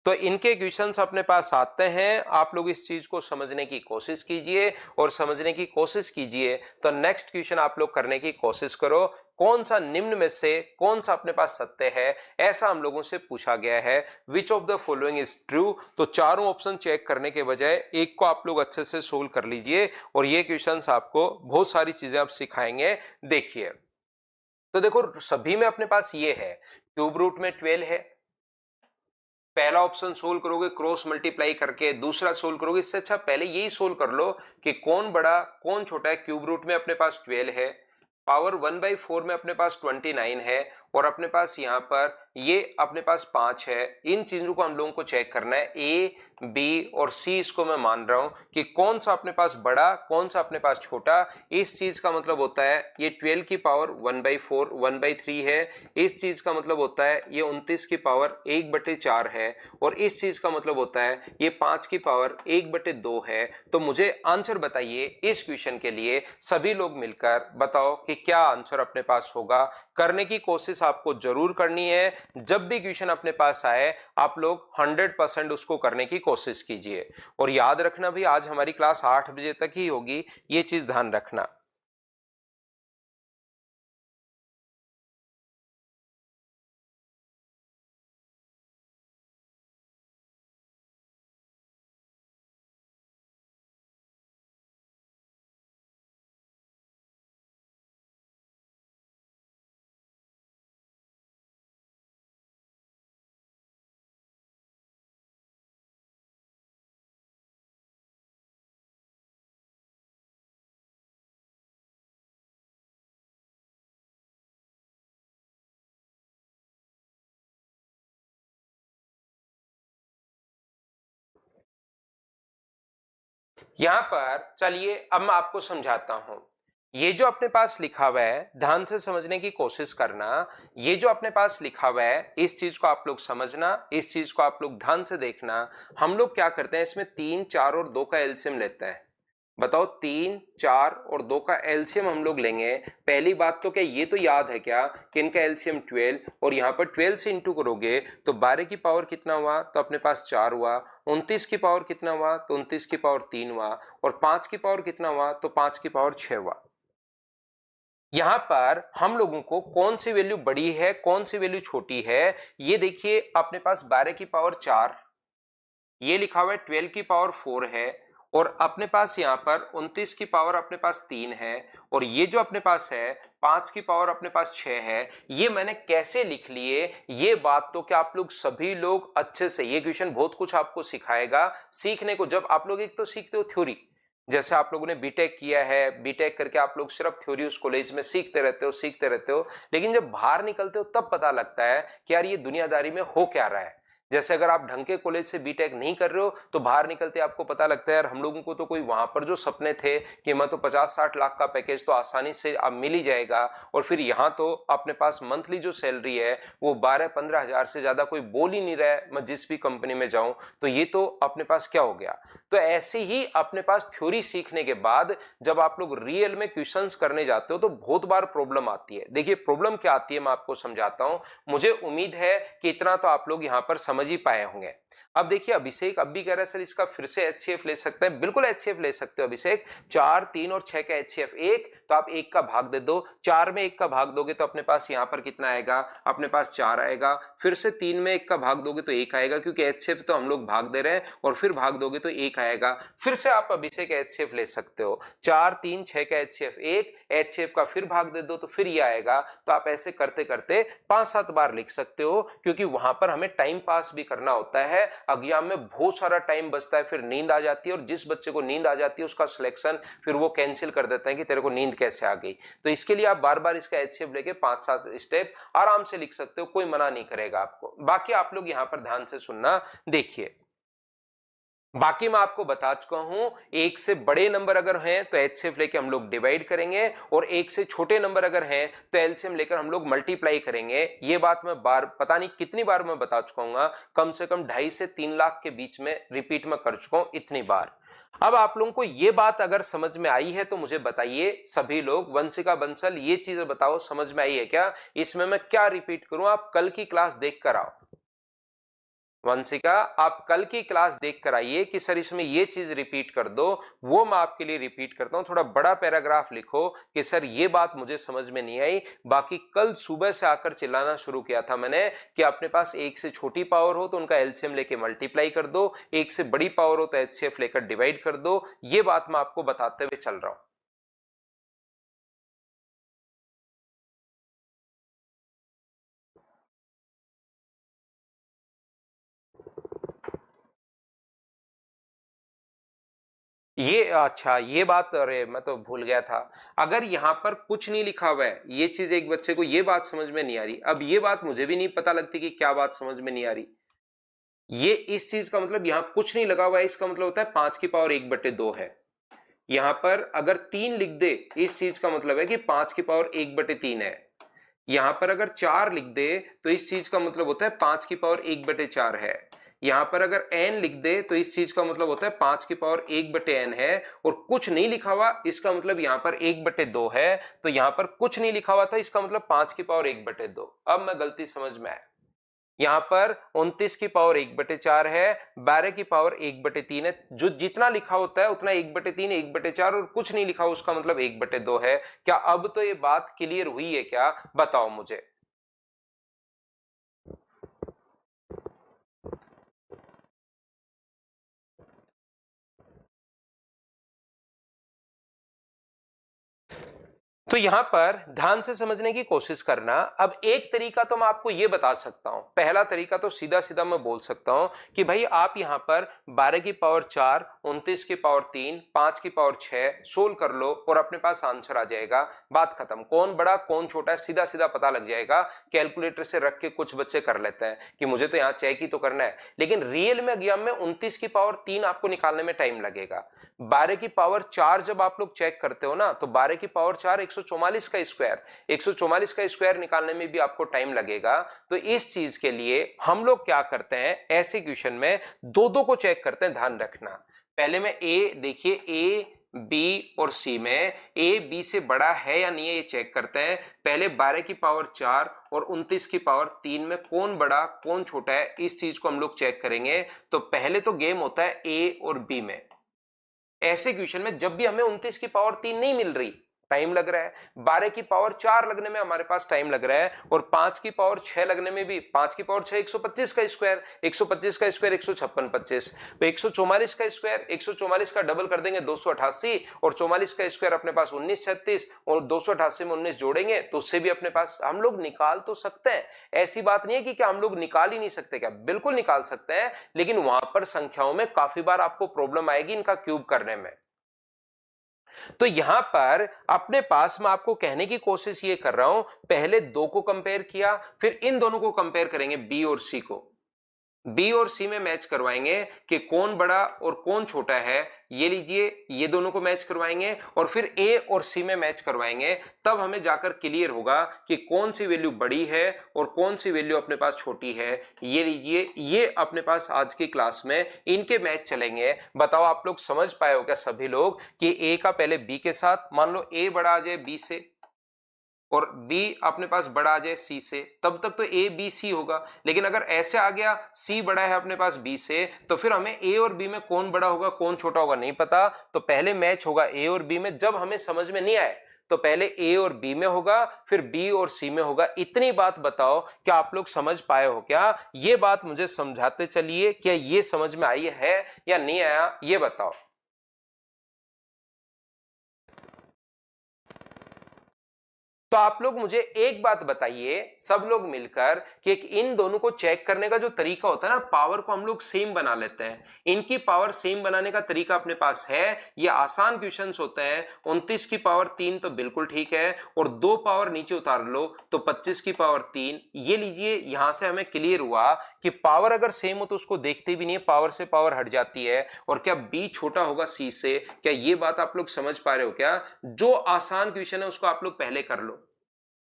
तो इनके क्वेश्चंस अपने पास आते हैं, आप लोग इस चीज को समझने की कोशिश कीजिए, और समझने की कोशिश कीजिए तो नेक्स्ट क्वेश्चन आप लोग करने की कोशिश करो। कौन सा निम्न में से कौन सा अपने पास सत्य है, ऐसा हम लोगों से पूछा गया है। Which of the following is true? तो चारों ऑप्शन चेक करने के बजाय एक को आप लोग अच्छे से सोल्व कर लीजिए, और ये क्वेश्चंस आपको बहुत सारी चीजें आप सिखाएंगे। देखिए, तो देखो सभी में अपने पास ये है, क्यूब रूट में 12 है। पहला ऑप्शन सोल्व करोगे क्रॉस मल्टीप्लाई करके, दूसरा सोल्व करोगे, इससे अच्छा पहले यही सोल्व कर लो कि कौन बड़ा कौन छोटा है। क्यूब रूट में अपने पास 12 है, पावर 1/4 में अपने पास 29 है, और अपने पास यहाँ पर ये अपने पास 5 है। इन चीजों को हम लोगों को चेक करना है, ए बी और सी, इसको मैं मान रहा हूं कि कौन सा अपने पास बड़ा कौन सा अपने पास छोटा। इस चीज का मतलब होता है ये 12 की पावर 1/4 1/3 है, इस चीज का मतलब होता है ये 29 की पावर 1/4 है, और इस चीज का मतलब होता है ये 5 की पावर 1/2 है। तो मुझे आंसर बताइए इस क्वेश्चन के लिए, सभी लोग मिलकर बताओ कि क्या आंसर अपने पास होगा। करने की कोशिश आपको जरूर करनी है, जब भी क्वेश्चन अपने पास आए आप लोग 100% उसको करने की कोशिश कीजिए। और याद रखना भी, आज हमारी क्लास 8 बजे तक ही होगी, ये चीज ध्यान रखना। यहां पर चलिए अब मैं आपको समझाता हूं। ये जो अपने पास लिखा हुआ है, ध्यान से समझने की कोशिश करना। ये जो अपने पास लिखा हुआ है, इस चीज को आप लोग समझना, इस चीज को आप लोग ध्यान से देखना। हम लोग क्या करते हैं, इसमें 3 4 और 2 का एलसीएम लेते हैं। बताओ 3, 4 और 2 का एलसीएम हम लोग लेंगे। पहली बात तो क्या ये तो याद है क्या कि इनका एलसीएम 12 और यहाँ पर 12 से इंटू करोगे तो 12 की पावर कितना हुआ तो अपने पास 4 हुआ, 29 की पावर कितना हुआ तो 29 की पावर 3 हुआ और 5 की पावर कितना हुआ तो 5 की पावर 6 हुआ। यहां पर हम लोगों को कौन सी वैल्यू बड़ी है कौन सी वैल्यू छोटी है ये देखिए। अपने पास 12 की पावर 4 ये लिखा हुआ है, 12 की पावर 4 है और अपने पास यहाँ पर 29 की पावर अपने पास 3 है और ये जो अपने पास है 5 की पावर अपने पास 6 है। ये मैंने कैसे लिख लिए ये बात तो क्या आप लोग सभी लोग अच्छे से, ये क्वेश्चन बहुत कुछ आपको सिखाएगा सीखने को। जब आप लोग एक तो सीखते हो थ्योरी, जैसे आप लोगों ने बीटेक किया है, बीटेक करके आप लोग सिर्फ थ्योरी उस कॉलेज में सीखते रहते हो, लेकिन जब बाहर निकलते हो तब पता लगता है कि यार ये दुनियादारी में हो क्या रहा है। जैसे अगर आप ढंग के कॉलेज से बीटेक नहीं कर रहे हो तो बाहर निकलते आपको पता लगता है यार हम लोगों को तो कोई वहां पर जो सपने थे कि मैं तो 50-60 लाख का पैकेज तो आसानी से अब मिल ही जाएगा और फिर यहाँ तो अपने पास मंथली जो सैलरी है वो 12-15 हजार से ज्यादा कोई बोल ही नहीं रहा है, मैं जिस भी कंपनी में जाऊं तो ये तो अपने पास क्या हो गया। तो ऐसे ही अपने पास थ्योरी सीखने के बाद जब आप लोग रियल में क्वेश्चंस करने जाते हो तो बहुत बार प्रॉब्लम आती है। देखिए प्रॉब्लम क्या आती है मैं आपको समझाता हूं, मुझे उम्मीद है कि इतना तो आप लोग यहां पर समझ ही पाए होंगे। अब देखिए अभिषेक अब भी कह रहा है सर इसका फिर से एचसीएफ ले सकते हैं, बिल्कुल एचसीएफ ले सकते हो अभिषेक। 4, 3 और 6 का एचसीएफ 1 तो आप 1 का भाग दे दो, 4 में 1 का भाग दोगे तो अपने पास यहां पर कितना आएगा अपने पास 4 आएगा, फिर से 3 में 1 का भाग दोगे तो 1 आएगा क्योंकि एचसीएफ तो हम लोग भाग दे रहे हैं और फिर भाग दोगे तो 1 आएगा। फिर से आप अभिषेक एचसीएफ ले सकते हो, 4, 3, 6 का एचसीएफ 1, एचसीएफ का फिर भाग दे दो तो फिर ये आएगा। तो आप ऐसे करते करते 5-7 बार लिख सकते हो क्योंकि वहां पर हमें टाइम पास भी करना होता है। एग्जाम में बहुत सारा टाइम बचता है, फिर नींद आ जाती है और जिस बच्चे को नींद आ जाती है उसका सिलेक्शन फिर वो कैंसिल कर देते हैं कि तेरे को नींद कैसे आ गई। तो इसके लिए आप बार बार इसका एचसीएफ लेके 5-7 स्टेप आराम से लिख सकते हो, कोई मना नहीं करेगा आपको। बाकी आप लोग यहां पर ध्यान से सुनना। देखिए बाकी मैं आपको बता चुका हूं, एक से बड़े नंबर अगर हैं तो एचसीएफ लेके हम लोग डिवाइड करेंगे और एक से छोटे नंबर अगर हैं तो एलसीएम लेकर हम लोग मल्टीप्लाई करेंगे। ये बात मैं बार पता नहीं कितनी बार मैं बता चुका हूं, कम से कम 2.5 से 3 लाख के बीच में रिपीट में कर चुका हूं इतनी बार। अब आप लोगों को ये बात अगर समझ में आई है तो मुझे बताइए सभी लोग, वंशिका बंसल ये चीजें बताओ समझ में आई है क्या, इसमें मैं क्या रिपीट करूं, आप कल की क्लास देख कर आओ। वंशिका आप कल की क्लास देख कर आइए कि सर इसमें ये चीज रिपीट कर दो, वो मैं आपके लिए रिपीट करता हूं। थोड़ा बड़ा पैराग्राफ लिखो कि सर ये बात मुझे समझ में नहीं आई। बाकी कल सुबह से आकर चिल्लाना शुरू किया था मैंने कि अपने पास एक से छोटी पावर हो तो उनका एलसीएम लेके मल्टीप्लाई कर दो, एक से बड़ी पावर हो तो एचसीएफ लेकर डिवाइड कर दो। ये बात मैं आपको बताते हुए चल रहा हूं। ये अच्छा ये बात, अरे मैं तो भूल गया था, अगर यहां पर कुछ नहीं लिखा हुआ है ये चीज एक बच्चे को ये बात समझ में नहीं आ रही। अब ये बात मुझे भी नहीं पता लगती कि क्या बात समझ में नहीं आ रही। ये इस चीज का मतलब यहां कुछ नहीं लगा हुआ है, इसका मतलब होता है 5 की पावर 1/2 है। यहां पर अगर 3 लिख दे इस चीज का मतलब है कि 5 की पावर 1/3 है। यहां पर अगर 4 लिख दे तो इस चीज का मतलब होता है 5 की पावर 1/4 है। यहां पर अगर n लिख दे तो इस चीज का मतलब होता है 5 की पावर 1/n है। और कुछ नहीं लिखा हुआ इसका मतलब यहां पर 1/2 है। तो यहां पर कुछ नहीं लिखा हुआ था इसका मतलब 5 की पावर 1/2। अब मैं गलती समझ में आया, यहां पर 29 की पावर 1/4 है, 12 की पावर 1/3 है। जो जितना लिखा होता है उतना 1/3 1/4 और कुछ नहीं लिखा उसका मतलब 1/2 है। क्या अब तो ये बात क्लियर हुई है क्या, बताओ मुझे। तो यहां पर ध्यान से समझने की कोशिश करना। अब एक तरीका तो मैं आपको यह बता सकता हूं, पहला तरीका तो सीधा सीधा मैं बोल सकता हूं कि भाई आप यहां पर 12 की पावर 4, 29 की पावर 3, 5 की पावर 6 सोल्व कर लो और अपने पास आंसर आ जाएगा। बात खत्म, कौन बड़ा कौन छोटा है सीधा सीधा पता लग जाएगा। कैलकुलेटर से रख के कुछ बच्चे कर लेते हैं कि मुझे तो यहां चेक ही तो करना है, लेकिन रियल में एग्जाम में 29 की पावर 3 आपको निकालने में टाइम लगेगा। 12 की पावर 4 जब आप लोग चेक करते हो ना तो 12 की पावर 4 144 का स्क्वायर, 144 का स्क्वायर निकालने में भी आपको टाइम लगेगा। तो इस चीज के लिए हम लोग क्या करते हैं, ऐसे क्वेश्चन में दो दो को चेक करते हैं, ध्यान रखना। पहले में ए देखिए, ए बी और सी में ए बी से बड़ा है या नहीं है ये चेक करते हैं। पहले 12 की पावर 4 और 29 की पावर 3 में कौन बड़ा कौन छोटा है इस चीज को हम लोग चेक करेंगे। तो पहले तो गेम होता है ए और बी में। ऐसे क्वेश्चन में जब भी हमें 29 की पावर 3 नहीं मिल रही, टाइम लग रहा है, 12 की पावर 4 लगने में हमारे पास टाइम लग रहा है, और 5 की पावर 6 लगने में भी, 5 की पावर 6 125 का स्क्वायर, 125 का स्क्वायर 156 25, तो 144 का स्क्वायर, 144 का डबल कर देंगे 288, और 44 का स्क्वायर अपने पास 1936, और 288 में 19 जोड़ेंगे तो उससे भी अपने पास हम लोग निकाल तो सकते हैं। ऐसी बात नहीं है कि क्या हम लोग निकाल ही नहीं सकते, क्या बिल्कुल निकाल सकते हैं, लेकिन वहां पर संख्याओं में काफी बार आपको प्रॉब्लम आएगी इनका क्यूब करने में। तो यहां पर अपने पास मैं आपको कहने की कोशिश ये कर रहा हूं, पहले दो को कंपेयर किया, फिर इन दोनों को कंपेयर करेंगे बी और सी को। बी और सी में मैच करवाएंगे कि कौन बड़ा और कौन छोटा है, ये लीजिए ये दोनों को मैच करवाएंगे, और फिर ए और सी में मैच करवाएंगे। तब हमें जाकर क्लियर होगा कि कौन सी वैल्यू बड़ी है और कौन सी वैल्यू अपने पास छोटी है। ये लीजिए ये अपने पास आज की क्लास में इनके मैच चलेंगे। बताओ आप लोग समझ पाए हो क्या सभी लोग कि ए का पहले बी के साथ, मान लो ए बड़ा आ जाए बी से और B अपने पास बड़ा आ जाए C से, तब तक तो A B C होगा। लेकिन अगर ऐसे आ गया C बड़ा है अपने पास B से, तो फिर हमें A और B में कौन बड़ा होगा कौन छोटा होगा नहीं पता। तो पहले मैच होगा A और B में, जब हमें समझ में नहीं आए तो पहले A और B में होगा, फिर B और C में होगा। इतनी बात बताओ क्या आप लोग समझ पाए हो क्या? ये बात मुझे समझाते चलिए, क्या ये समझ में आई है या नहीं आया ये बताओ। तो आप लोग मुझे एक बात बताइए सब लोग मिलकर कि इन दोनों को चेक करने का जो तरीका होता है ना, पावर को हम लोग सेम बना लेते हैं। इनकी पावर सेम बनाने का तरीका अपने पास है, ये आसान क्वेश्चंस होते हैं। 29 की पावर 3 तो बिल्कुल ठीक है, और 2 पावर नीचे उतार लो तो 25 की पावर 3। ये लीजिए यहां से हमें क्लियर हुआ कि पावर अगर सेम हो तो उसको देखते भी नहीं है, पावर से पावर हट जाती है। और क्या बी छोटा होगा सी से? क्या ये बात आप लोग समझ पा रहे हो क्या? जो आसान क्वेश्चन है उसको आप लोग पहले कर लो,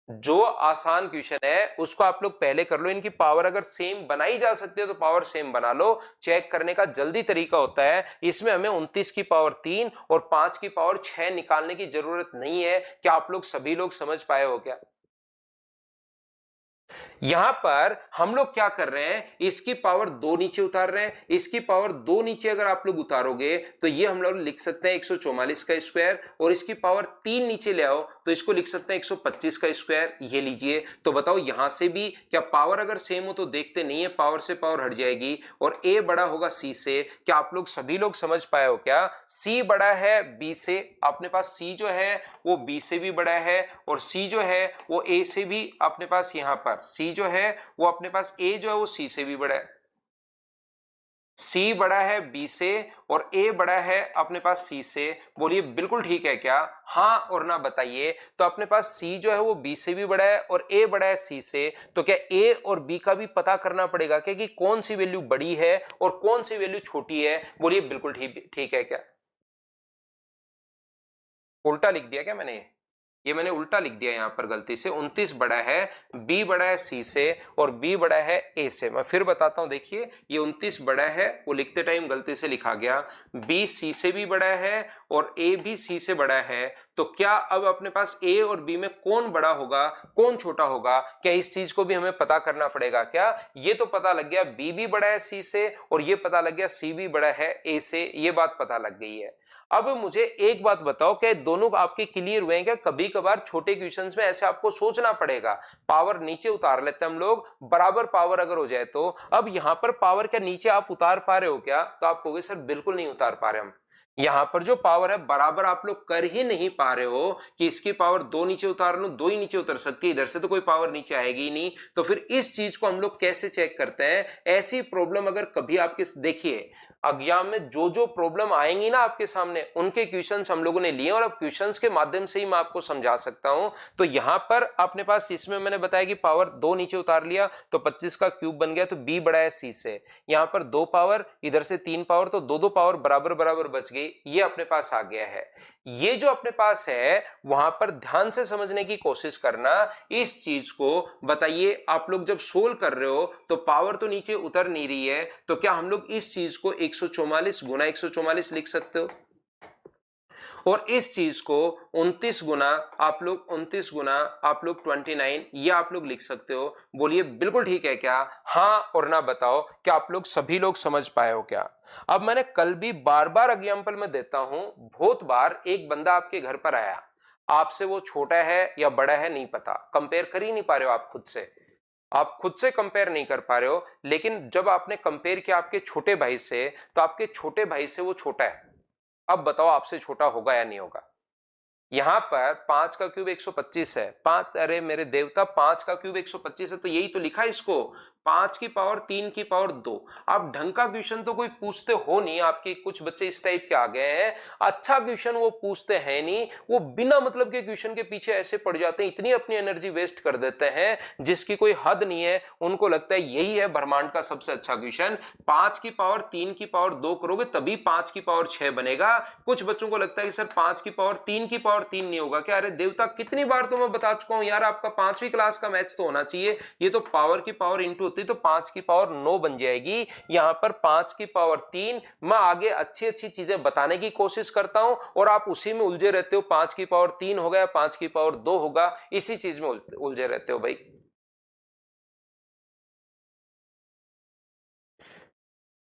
जो आसान क्वेश्चन है उसको आप लोग पहले कर लो। इनकी पावर अगर सेम बनाई जा सकती है तो पावर सेम बना लो। चेक करने का जल्दी तरीका होता है, इसमें हमें 29 की पावर 3 और 5 की पावर 6 निकालने की जरूरत नहीं है। क्या आप लोग सभी लोग समझ पाए हो क्या? यहां पर हम लोग क्या कर रहे हैं, इसकी पावर 2 नीचे उतार रहे हैं। इसकी पावर 2 नीचे अगर आप लोग उतारोगे तो ये हम लोग लिख सकते हैं 144 का स्क्वायर, और इसकी पावर 3 नीचे ले आओ तो इसको लिख सकते हैं 125 का स्क्वायर। ये लीजिए, तो बताओ यहां से भी क्या पावर अगर सेम हो तो देखते नहीं है, पावर से पावर हट जाएगी, और ए बड़ा होगा सी से। क्या आप लोग सभी लोग समझ पाए हो क्या? सी बड़ा है बी से, अपने पास सी जो है वो बी से भी बड़ा है, और सी जो है वो ए से भी अपने पास, यहां पर सी जो है वो अपने पास ए जो है वो सी से भी बड़ा है। सी बड़ा है बी से और ए बड़ा है अपने पास सी से। बोलिए बिल्कुल ठीक है क्या? हाँ और ना बताइए। तो अपने पास सी जो है वो बी से भी बड़ा है और ए बड़ा है सी से। तो क्या ए और बी का भी पता करना पड़ेगा क्या कि कौन सी वैल्यू बड़ी है और कौन सी वैल्यू छोटी है? बोलिए बिल्कुल ठीक है क्या? उल्टा लिख दिया क्या मैंने? ये मैंने उल्टा लिख दिया यहां पर गलती से। 29 बड़ा है, बी बड़ा है सी से, और बी बड़ा है ए से। मैं फिर बताता हूं, देखिए ये 29 बड़ा है, वो लिखते टाइम गलती से लिखा गया। बी सी से भी बड़ा है और ए भी सी से बड़ा है। तो क्या अब अपने पास ए और बी में कौन बड़ा होगा कौन छोटा होगा? क्या इस चीज को भी हमें पता करना पड़ेगा क्या? ये तो पता लग गया बी भी बड़ा है सी से, और ये पता लग गया सी भी बड़ा है ए से। ये बात पता लग गई है। अब मुझे एक बात बताओ, क्या दोनों आपके क्लियर हुए हैं क्या? कभी कभार छोटे क्वेश्चंस में ऐसे आपको सोचना पड़ेगा, पावर नीचे उतार लेते हैं हम लोग, बराबर पावर अगर हो जाए तो। अब यहां पर पावर क्या नीचे आप उतार पा रहे हो क्या? तो आप कहोगे सर बिल्कुल नहीं उतार पा रहे हम। यहां पर जो पावर है बराबर आप लोग कर ही नहीं पा रहे हो कि इसकी पावर 2 नीचे उतार लो, 2 ही नीचे उतर सकती है, इधर से तो कोई पावर नीचे आएगी ही नहीं। तो फिर इस चीज को हम लोग कैसे चेक करते हैं? ऐसी प्रॉब्लम अगर कभी आपके, देखिए एग्जाम में जो जो प्रॉब्लम आएंगी ना आपके सामने, उनके क्वेश्चंस हम लोगों ने लिए और अब क्वेश्चंस के माध्यम से ही मैं आपको समझा सकता हूं। तो यहां पर अपने पास इसमें मैंने बताया कि पावर 2 नीचे उतार लिया तो 25 का क्यूब बन गया, तो बी बड़ा है सी से। यहां पर 2 पावर, इधर से 3 पावर, तो 2 पावर बराबर बराबर बच गई। ये अपने पास आ गया है। ये जो अपने पास है वहां पर ध्यान से समझने की कोशिश करना इस चीज को। बताइए आप लोग जब सोल्व कर रहे हो तो पावर तो नीचे उतर नहीं रही है, तो क्या हम लोग इस चीज को 144 गुना 144 लिख सकते हो? और इस चीज को 29 गुना आप लोग 29 ये आप लोग लिख सकते हो। बोलिए बिल्कुल ठीक है क्या? हाँ और ना बताओ, क्या आप लोग सभी लोग समझ पाए हो क्या? अब मैंने कल भी बार बार एग्जाम्पल में देता हूं, बहुत बार एक बंदा आपके घर पर आया, आपसे वो छोटा है या बड़ा है नहीं पता, कंपेयर कर ही नहीं पा रहे हो आप खुद से कंपेयर नहीं कर पा रहे हो, लेकिन जब आपने कंपेयर किया आपके छोटे भाई से, तो आपके छोटे भाई से वो छोटा है। अब बताओ आपसे छोटा होगा या नहीं होगा? यहां पर 5 का क्यूब 125 है। 5, अरे मेरे देवता, 5 का क्यूब 125 है, तो यही तो लिखा है इसको, 5 की पावर 3 की पावर 2। आप ढंग का क्वेश्चन तो कोई पूछते हो नहीं, आपके कुछ बच्चे इस टाइप के आ गए हैं, अच्छा क्वेश्चन वो पूछते हैं नहीं, वो बिना मतलब के क्वेश्चन के पीछे ऐसे पड़ जाते हैं, इतनी अपनी एनर्जी वेस्ट कर देते हैं जिसकी कोई हद नहीं है। उनको लगता है यही है ब्रह्मांड का सबसे अच्छा क्वेश्चन, 5 की पावर 3 की पावर 2 करोगे तभी 5 की पावर 6 बनेगा। कुछ बच्चों को लगता है कि सर 5 की पावर 3 की पावर 3 नहीं होगा क्या? अरे देवता, कितनी बार तो मैं बता चुका हूं यार, आपका 5वीं क्लास का मैथ्स तो होना चाहिए। ये तो पावर की पावर इंटू होती तो 5 की पावर 9 बन जाएगी, यहां पर 5 की पावर 3। मैं आगे अच्छी अच्छी चीजें बताने की कोशिश करता हूं और आप उसी में उलझे रहते हो, 5 की पावर 3 हो गया, 5 की पावर 2 होगा, इसी चीज में उलझे रहते हो भाई।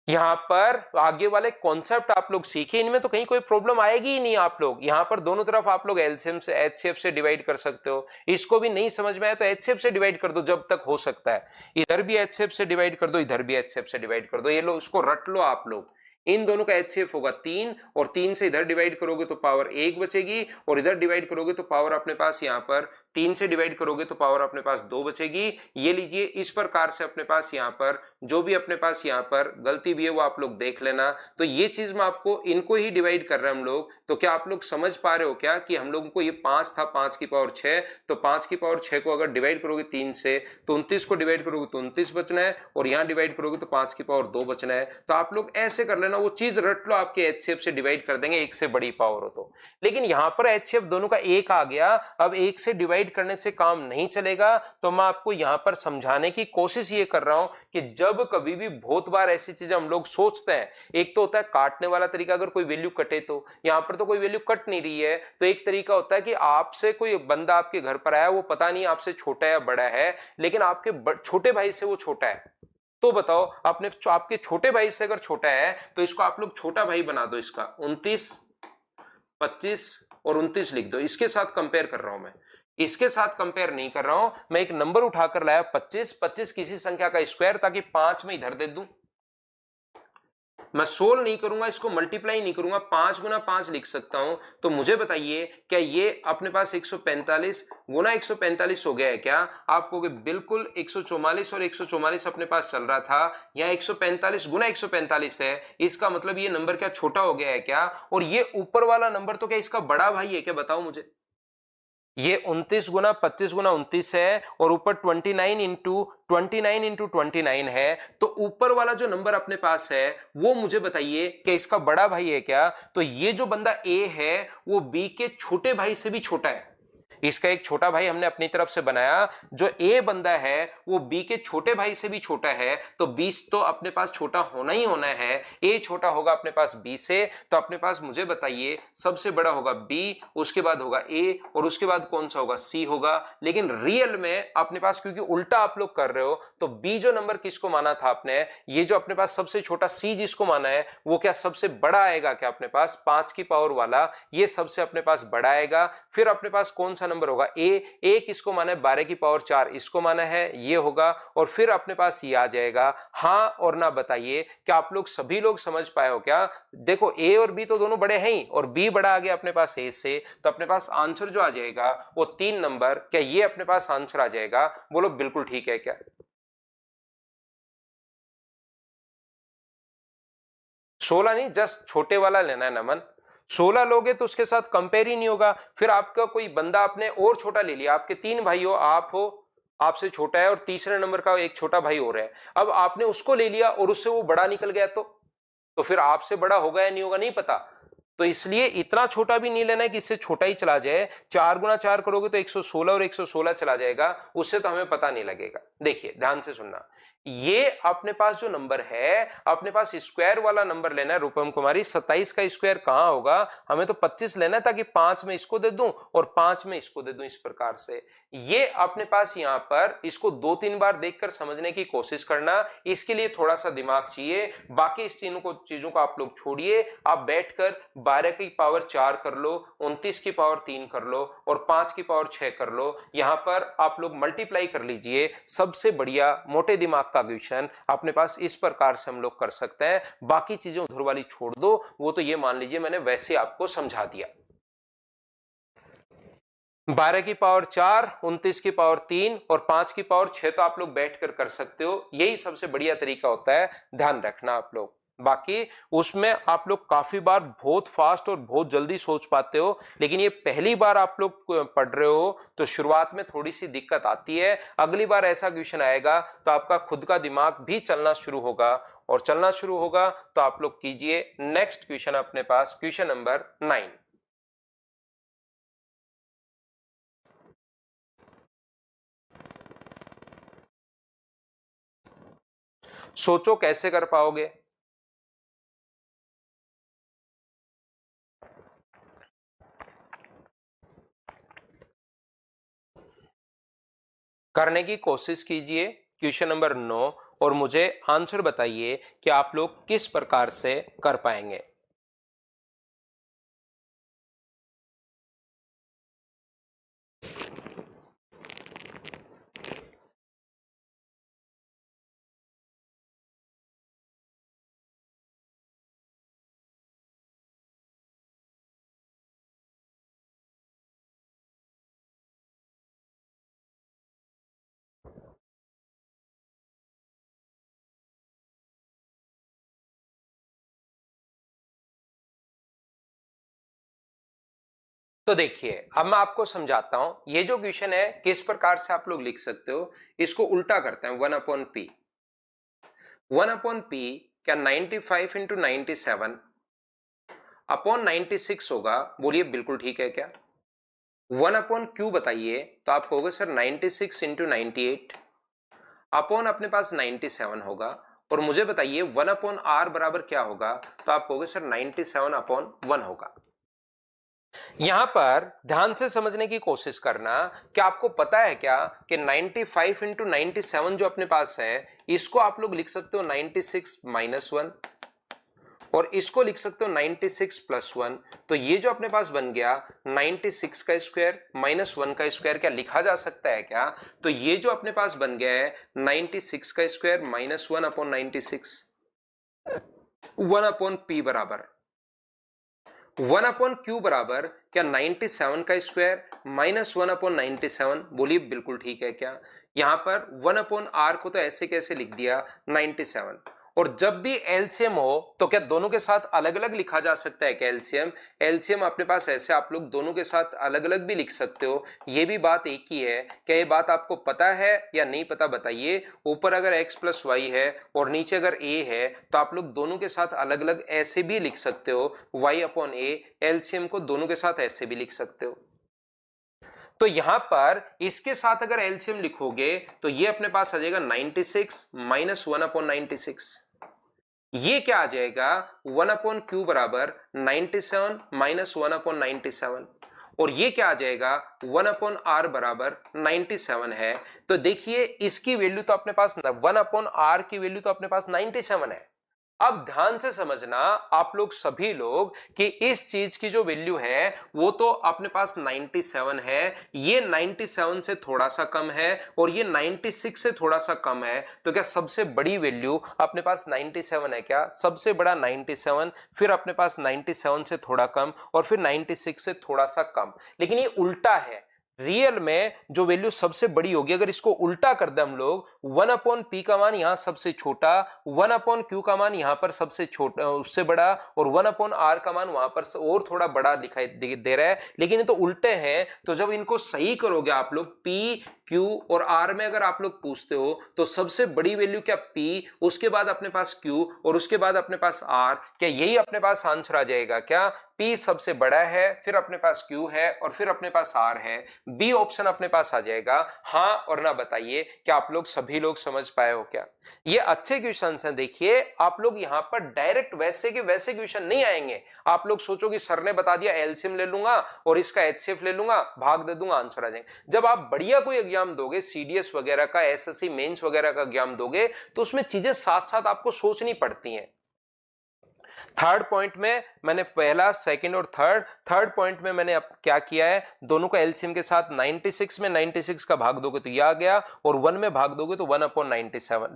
यहां पर आगे वाले कॉन्सेप्ट आप लोग सीखे, इनमें तो कहीं कोई प्रॉब्लम आएगी ही नहीं। आप लोग यहां पर दोनों तरफ आप लोग एलसीएम से एचसीएफ से डिवाइड कर सकते हो। इसको भी नहीं समझ में आया तो एचसीएफ से डिवाइड कर दो जब तक हो सकता है, इधर भी एचसीएफ से डिवाइड कर दो, इधर भी एचसीएफ से डिवाइड कर दो। ये लो, इसको रट लो आप लोग, इन दोनों का एचसीएफ होगा 3 और 3 से इधर डिवाइड करोगे तो पावर 1 बचेगी, और इधर डिवाइड करोगे तो पावर अपने पास यहां पर 3 से डिवाइड करोगे तो पावर अपने पास 2 बचेगी। ये लीजिए, इस प्रकार से अपने पास यहां पर जो भी अपने पास यहां पर गलती भी है वो आप लोग देख लेना। तो ये चीज में आपको इनको ही डिवाइड कर रहे हैं हम लोग। तो क्या आप लोग समझ पा रहे हो क्या कि हम लोगों को ये 5 था, 5 की पावर 6, तो 5 की पावर 6 को अगर डिवाइड करोगे 3 से तो 29 को डिवाइड करोगे तो 29 बचना है, और यहां डिवाइड करोगे तो 5 की पावर 2 बचना है। तो आप लोग ऐसे कर लेना, वो चीज रट लो, आपके एचसीएफ से डिवाइड कर देंगे, एक से बड़ी पावर हो तो। लेकिन यहां पर एचसीएफ दोनों का 1 आ गया, अब 1 से डिवाइड करने से काम नहीं चलेगा। तो मैं आपको यहां पर समझाने की कोशिश ये कर रहा हूं कि जब कभी भी बहुत बार ऐसी चीजें हम लोग सोचते हैं, एक तो होता है काटने वाला तरीका, अगर कोई वैल्यू कटे तो, यहां पर तो कोई वैल्यू कट नहीं रही है, तो एक तरीका होता है कि आपसे कोई बंदा आपके घर पर आया, वो पता नहीं आपसे छोटा है या बड़ा है, लेकिन आपके छोटे भाई से वो छोटा है। तो बताओ, आपने आपके छोटे भाई से अगर छोटा है तो इसको आप लोग छोटा भाई बना दो, इसका 29, 25 और 29 लिख दो। इसके साथ कंपेयर कर रहा हूं मैं, इसके साथ कंपेयर नहीं कर रहा हूं मैं, एक नंबर उठाकर लाया 25। 25 किसी संख्या का स्क्वायर, ताकि 5 में इधर दे दूं, मैं सोल्व नहीं करूंगा, इसको मल्टीप्लाई नहीं करूंगा, 5 गुना 5 लिख सकता हूं। तो मुझे बताइए, क्या ये अपने पास 145 गुना 145 हो गया है क्या? आप कहोगे बिल्कुल, 144 और 144 अपने पास चल रहा था, यहाँ 145 गुना 145 है, इसका मतलब ये नंबर क्या छोटा हो गया है क्या? और ये ऊपर वाला नंबर तो क्या इसका बड़ा भाई है क्या? बताओ मुझे। ये 29 गुना 25 गुना 29 है, और ऊपर 29 इंटू 29 है, तो ऊपर वाला जो नंबर अपने पास है वो मुझे बताइए कि इसका बड़ा भाई है क्या? तो ये जो बंदा ए है वो बी के छोटे भाई से भी छोटा है, इसका एक छोटा भाई हमने अपनी तरफ से बनाया। जो ए बंदा है वो बी के छोटे भाई से भी छोटा है, तो 20 तो अपने पास छोटा होना ही होना है। ए छोटा होगा अपने पास बी से, तो अपने पास मुझे बताइए सबसे बड़ा होगा बी, उसके बाद होगा ए, और उसके बाद कौन सा होगा? सी होगा। लेकिन रियल में अपने पास क्योंकि उल्टा आप लोग कर रहे हो, तो बी जो नंबर किसको माना था आपने, ये जो अपने पास सबसे छोटा सी जिसको माना है, वो क्या सबसे बड़ा आएगा क्या अपने पास? 5 की पावर वाला ये सबसे अपने पास बड़ा आएगा। फिर अपने पास कौन सा नंबर होगा? ए किसको माना है? 12 की पावर 4 इसको माना है, ये होगा। और फिर अपने पास ये आ जाएगा। हाँ और ना बताइए, क्या आप लोग सभी लोग समझ पाए हो क्या? देखो, ए और बी तो दोनों बड़े हैं ही, और बी बड़ा आ गया अपने पास ए से, तो अपने पास आंसर जो आ जाएगा वो 3 नंबर, क्या ये अपने पास आंसर आ जाएगा? बोलो बिल्कुल ठीक है क्या? 16 नहीं, जस्ट छोटे वाला लेना है नमन। 16 लोगे तो उसके साथ कंपेयर ही नहीं होगा। फिर आपका कोई बंदा आपने और छोटा ले लिया, आपके 3 भाई हो, आप हो, आपसे छोटा है, और तीसरे नंबर का एक छोटा भाई और है, अब आपने उसको ले लिया और उससे वो बड़ा निकल गया, तो फिर आपसे बड़ा होगा या नहीं होगा नहीं पता। तो इसलिए इतना छोटा भी नहीं लेना है कि इससे छोटा ही चला जाए। 4 गुना 4 करोगे तो 116 और 116 चला जाएगा, उससे तो हमें पता नहीं लगेगा। देखिए ध्यान से सुनना, ये अपने पास जो नंबर है, अपने पास स्क्वायर वाला नंबर लेना है रूपम कुमारी। 27 का स्क्वायर कहां होगा, हमें तो 25 लेना है, ताकि 5 में इसको दे दूं और 5 में इसको दे दूं। इस प्रकार से ये अपने पास यहां पर इसको 2-3 बार देखकर समझने की कोशिश करना, इसके लिए थोड़ा सा दिमाग चाहिए। बाकी इस चीजों को आप लोग छोड़िए, आप बैठकर 12 की पावर 4 कर लो, 29 की पावर 3 कर लो और 5 की पावर 6 कर लो। यहां पर आप लोग मल्टीप्लाई कर लीजिए। सबसे बढ़िया मोटे दिमाग का क्वेश्चन अपने पास इस प्रकार से हम लोग कर सकते हैं। बाकी चीजें उधर वाली छोड़ दो, वो तो ये मान लीजिए मैंने वैसे आपको समझा दिया। 12 की पावर 4, 29 की पावर 3 और 5 की पावर 6 तो आप लोग बैठकर कर सकते हो। यही सबसे बढ़िया तरीका होता है, ध्यान रखना आप लोग। बाकी उसमें आप लोग काफी बार बहुत फास्ट और बहुत जल्दी सोच पाते हो, लेकिन ये पहली बार आप लोग पढ़ रहे हो तो शुरुआत में थोड़ी सी दिक्कत आती है। अगली बार ऐसा क्वेश्चन आएगा तो आपका खुद का दिमाग भी चलना शुरू होगा, और चलना शुरू होगा तो आप लोग कीजिए। नेक्स्ट क्वेश्चन अपने पास क्वेश्चन नंबर 9। सोचो कैसे कर पाओगे। करने की कोशिश कीजिए क्वेश्चन नंबर 9, और मुझे आंसर बताइए कि आप लोग किस प्रकार से कर पाएंगे। तो देखिए, अब मैं आपको समझाता हूं ये जो क्वेश्चन है किस प्रकार से आप लोग लिख सकते हो। इसको उल्टा करते हैं, 1/p। 1/p क्या 95 इंटू 97 अपॉन 96 होगा? बोलिए बिल्कुल ठीक है क्या? 1/q बताइए, तो आप कहोगे सर 96 इंटू 98 अपॉन अपने पास 97 होगा। और मुझे बताइए 1/r बराबर क्या होगा? तो आप कहोगे सर 97/1 होगा। यहां पर ध्यान से समझने की कोशिश करना कि आपको पता है क्या कि 95 इंटू 97 जो अपने पास है, इसको आप लोग लिख सकते हो 96 माइनस 1, और इसको लिख सकते हो 96 प्लस 1। तो ये जो अपने पास बन गया 96 का स्क्वायर माइनस 1 का स्क्वायर, क्या लिखा जा सकता है क्या? तो ये जो अपने पास बन गया है 96 का स्क्वायर माइनस 1/96, 1/p बराबर 1/q बराबर क्या 97 का स्क्वायर माइनस 1/97। बोलिए बिल्कुल ठीक है क्या? यहां पर 1/r को तो ऐसे कैसे लिख दिया 97। और जब भी एलसीएम हो तो क्या दोनों के साथ अलग अलग लिखा जा सकता है क्या? एलसीएम एलसीएम अपने पास ऐसे आप लोग दोनों के साथ अलग अलग भी लिख सकते हो। ये भी बात एक ही है। क्या ये बात आपको पता है या नहीं पता बताइए। ऊपर अगर x प्लस वाई है और नीचे अगर a है, तो आप लोग दोनों के साथ अलग अलग ऐसे भी लिख सकते हो, y/a। एलसीएम को दोनों के साथ ऐसे भी लिख सकते हो। तो यहां पर इसके साथ अगर एलसीएम लिखोगे तो ये अपने पास आ जाएगा 96 माइनस 1/96। ये क्या आ जाएगा 1/q बराबर 97 माइनस 1/97। और ये क्या आ जाएगा 1/r बराबर 97 है। तो देखिए इसकी वैल्यू तो अपने पास 1/r की वैल्यू तो अपने पास 97 है। अब ध्यान से समझना आप लोग सभी लोग कि इस चीज की जो वैल्यू है वो तो अपने पास 97 है, ये 97 से थोड़ा सा कम है और ये 96 से थोड़ा सा कम है। तो क्या सबसे बड़ी वैल्यू अपने पास 97 है क्या? सबसे बड़ा 97, फिर अपने पास 97 से थोड़ा कम और फिर 96 से थोड़ा सा कम। लेकिन ये उल्टा है। रियल में जो वैल्यू सबसे बड़ी होगी, अगर इसको उल्टा कर दे हम लोग, 1/p का मान यहां सबसे छोटा, 1/q का मान यहां पर सबसे छोटा उससे बड़ा, और 1/r का मान वहां पर और थोड़ा बड़ा दिखाई दे रहा है। लेकिन ये तो उल्टे हैं। तो जब इनको सही करोगे आप लोग p Q और R में अगर आप लोग पूछते हो तो सबसे बड़ी वैल्यू क्या P, उसके बाद अपने पास Q और उसके बाद अपने पास R, क्या यही अपने पास आंसर आ जाएगा क्या? P सबसे बड़ा है, फिर अपने पास Q है और फिर अपने पास R है, B ऑप्शन अपने पास आ जाएगा। हाँ और ना बताइए, क्या आप लोग सभी लोग समझ पाए हो क्या? ये अच्छे क्वेश्चन हैं। देखिए आप लोग यहां पर डायरेक्ट वैसे के वैसे क्वेश्चन नहीं आएंगे। आप लोग सोचोगे सर ने बता दिया एलसीएम ले लूंगा और इसका एचसीएफ ले लूंगा, भाग दे दूंगा, आंसर आ जाएंगे। जब आप बढ़िया कोई एग्जाम दोगे, सीडीएस वगैरह का, एसएससी मेंस वगैरह का एग्जाम दोगे, तो उसमें चीजें साथ साथ आपको सोचनी पड़ती हैं। थर्ड पॉइंट में मैंने पहला, सेकंड और थर्ड पॉइंट में मैंने अब क्या किया है, दोनों का एलसीएम के साथ 96 में 96 का भाग दोगे तो यह आ गया, और 1 में भाग दोगे तो 1/97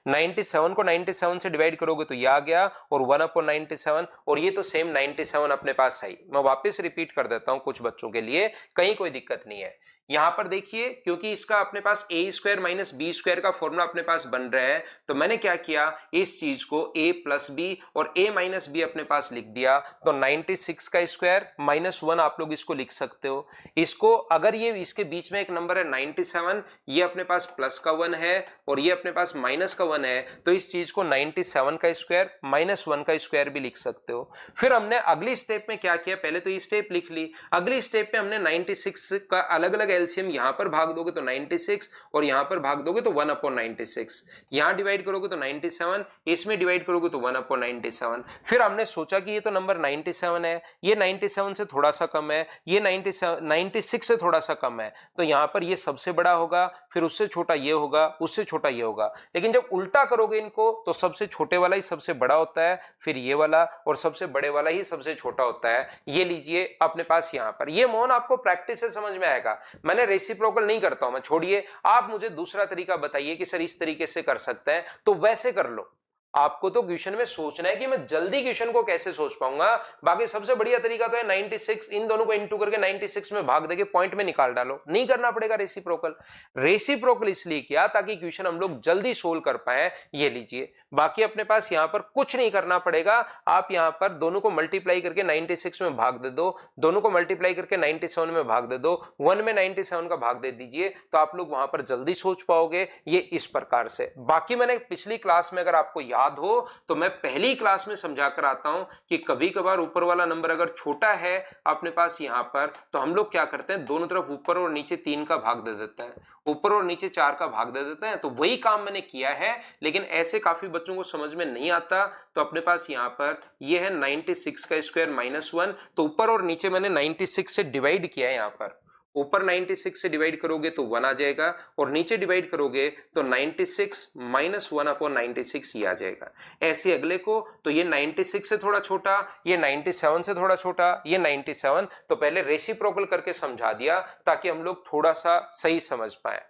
97 को 97 से डिवाइड करोगे तो यह आ गया, और 1/97, और ये तो सेम 97 अपने पास आई। मैं वापस रिपीट कर देता हूं कुछ बच्चों के लिए, कहीं कोई दिक्कत नहीं है। यहां पर देखिए क्योंकि इसका अपने पास ए स्क्वायर माइनस बी स्क्वायर का फॉर्मूला अपने पास बन रहा है, तो मैंने क्या किया, इस चीज को a प्लस बी और a माइनस बी अपने पास लिख दिया। तो 96 का स्क्वायर -1 आप लोग इसको लिख सकते हो। इसको अगर ये इसके बीच में एक नंबर है 97, ये अपने पास प्लस का 1 है और ये अपने पास माइनस का 1 है, तो इस चीज को 97 का स्क्वायर -1 का स्क्वायर भी लिख सकते हो। फिर हमने अगली स्टेप में क्या किया, पहले तो ये स्टेप लिख ली, अगली स्टेप में हमने 96 का अलग अलग एलसीएम यहां पर भाग दोगे तो 96 और यहां पर भाग दोगे तो 1/96, यहां डिवाइड करोगे तो 97, इसमें डिवाइड करोगे तो 1/97। फिर हमने सोचा कि ये तो नंबर 97 है, ये 97 से थोड़ा सा कम है, ये 96 से थोड़ा सा कम है, तो यहां पर ये सबसे बड़ा होगा, फिर उससे छोटा ये होगा, उससे छोटा ये होगा। लेकिन जब उल्टा करोगे इनको तो सबसे छोटे वाला ही सबसे बड़ा होता है, फिर ये वाला, और सबसे बड़े वाला ही सबसे छोटा होता है। ये लीजिए अपने पास यहां पर, ये मोहन आपको प्रैक्टिस से समझ में आएगा। मैंने रेसिप्रोकल नहीं करता हूं मैं, छोड़िए, आप मुझे दूसरा तरीका बताइए कि सर इस तरीके से कर सकते हैं, तो वैसे कर लो। आपको तो क्वेश्चन में सोचना है कि मैं जल्दी क्वेश्चन को कैसे सोच पाऊंगा। बाकी सबसे बढ़िया तरीका तो है 96, इन दोनों को इनटू करके 96 में भाग देके पॉइंट में निकाल डालो, नहीं करना पड़ेगा रेसिप्रोकल। रेसिप्रोकल इसलिए किया ताकि क्वेश्चन हम लोग जल्दी सोल्व कर पाए। ये लीजिए, बाकी अपने पास यहां पर कुछ नहीं करना पड़ेगा, आप यहां पर दोनों को मल्टीप्लाई करके 96 में भाग दे दो, दोनों को मल्टीप्लाई करके 97 में भाग दे दो, 1 में 97 का भाग दे दीजिए, तो आप लोग वहां पर जल्दी सोच पाओगे। ये इस प्रकार से। बाकी मैंने पिछली क्लास में, अगर आपको याद हो तो मैं पहली क्लास में समझा कर आता हूं कि कभी कभार ऊपर वाला नंबर अगर छोटा है अपने पास यहां पर, तो हम लोग क्या करते हैं, दोनों तरफ ऊपर और नीचे 3 का भाग दे देते हैं, ऊपर और नीचे 4 का भाग दे देते हैं। तो वही काम मैंने किया है, लेकिन ऐसे काफी बच्चों को समझ में नहीं आता। तो अपने पास यहां पर ये है 96 का स्क्वायर -1, तो ऊपर और नीचे मैंने 96 से डिवाइड किया है। यहां पर ऊपर 96 से डिवाइड करोगे तो 1 आ जाएगा, और नीचे डिवाइड करोगे तो 96 - 1/96 ही आ जाएगा। ऐसे अगले को, तो ये 96 से थोड़ा छोटा, ये 97 से थोड़ा छोटा, ये 97, तो पहले रेसिप्रोकल करके समझा दिया ताकि हम लोग थोड़ा सा सही समझ पाए।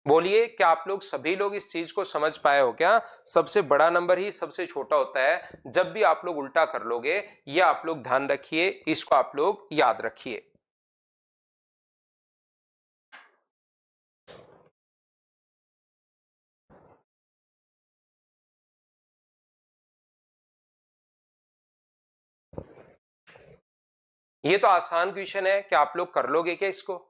बोलिए, क्या आप लोग सभी लोग इस चीज को समझ पाए हो क्या? सबसे बड़ा नंबर ही सबसे छोटा होता है जब भी आप लोग उल्टा कर लोगे। ये आप लोग ध्यान रखिए, इसको आप लोग याद रखिए। ये तो आसान क्वेश्चन है, क्या आप लोग कर लोगे क्या इसको?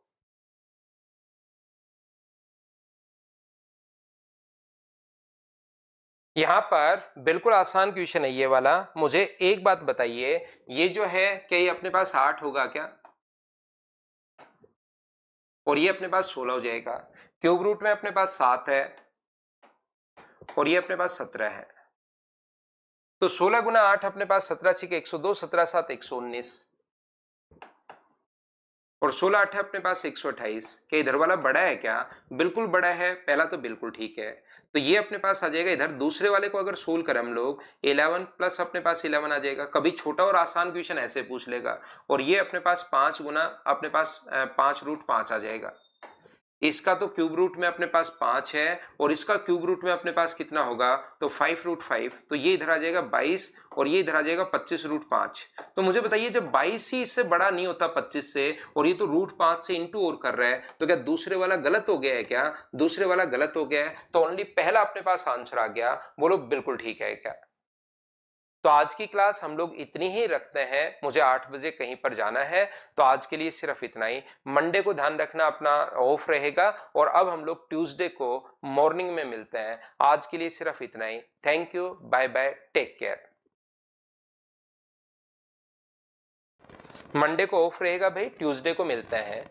यहां पर बिल्कुल आसान क्वेश्चन है ये वाला। मुझे एक बात बताइए, ये जो है क्या ये अपने पास 8 होगा क्या? और ये अपने पास 16 हो जाएगा। क्यूब रूट में अपने पास 7 है और ये अपने पास 17 है। तो 16 गुना 8 अपने पास 17 छिके 102, 17 7 119, और 16 8 अपने पास 128। क्या इधर वाला बड़ा है क्या? बिल्कुल बड़ा है, पहला तो बिल्कुल ठीक है। तो ये अपने पास आ जाएगा। इधर दूसरे वाले को अगर सोल्व करें हम लोग, 11 प्लस अपने पास 11 आ जाएगा। कभी छोटा और आसान क्वेश्चन ऐसे पूछ लेगा। और ये अपने पास 5 गुना अपने पास 5 रूट 5 आ जाएगा। इसका तो क्यूब रूट में अपने पास 5 है और इसका क्यूब रूट में अपने पास कितना होगा, तो 5√5, तो ये इधर आ जाएगा 22 और ये इधर आ जाएगा 25√5। तो मुझे बताइए जब 22 ही इससे बड़ा नहीं होता 25 से और ये तो √5 से इंटू और कर रहा है, तो क्या दूसरे वाला गलत हो गया है क्या? दूसरे वाला गलत हो गया है, तो ओनली पहला अपने पास आंसर आ गया। बोलो बिल्कुल ठीक है क्या? तो आज की क्लास हम लोग इतनी ही रखते हैं, मुझे 8 बजे कहीं पर जाना है, तो आज के लिए सिर्फ इतना ही। मंडे को ध्यान रखना अपना ऑफ रहेगा और अब हम लोग ट्यूसडे को मॉर्निंग में मिलते हैं। आज के लिए सिर्फ इतना ही। Thank you, bye bye, take care. Monday को ऑफ रहेगा भाई, ट्यूसडे को मिलते हैं।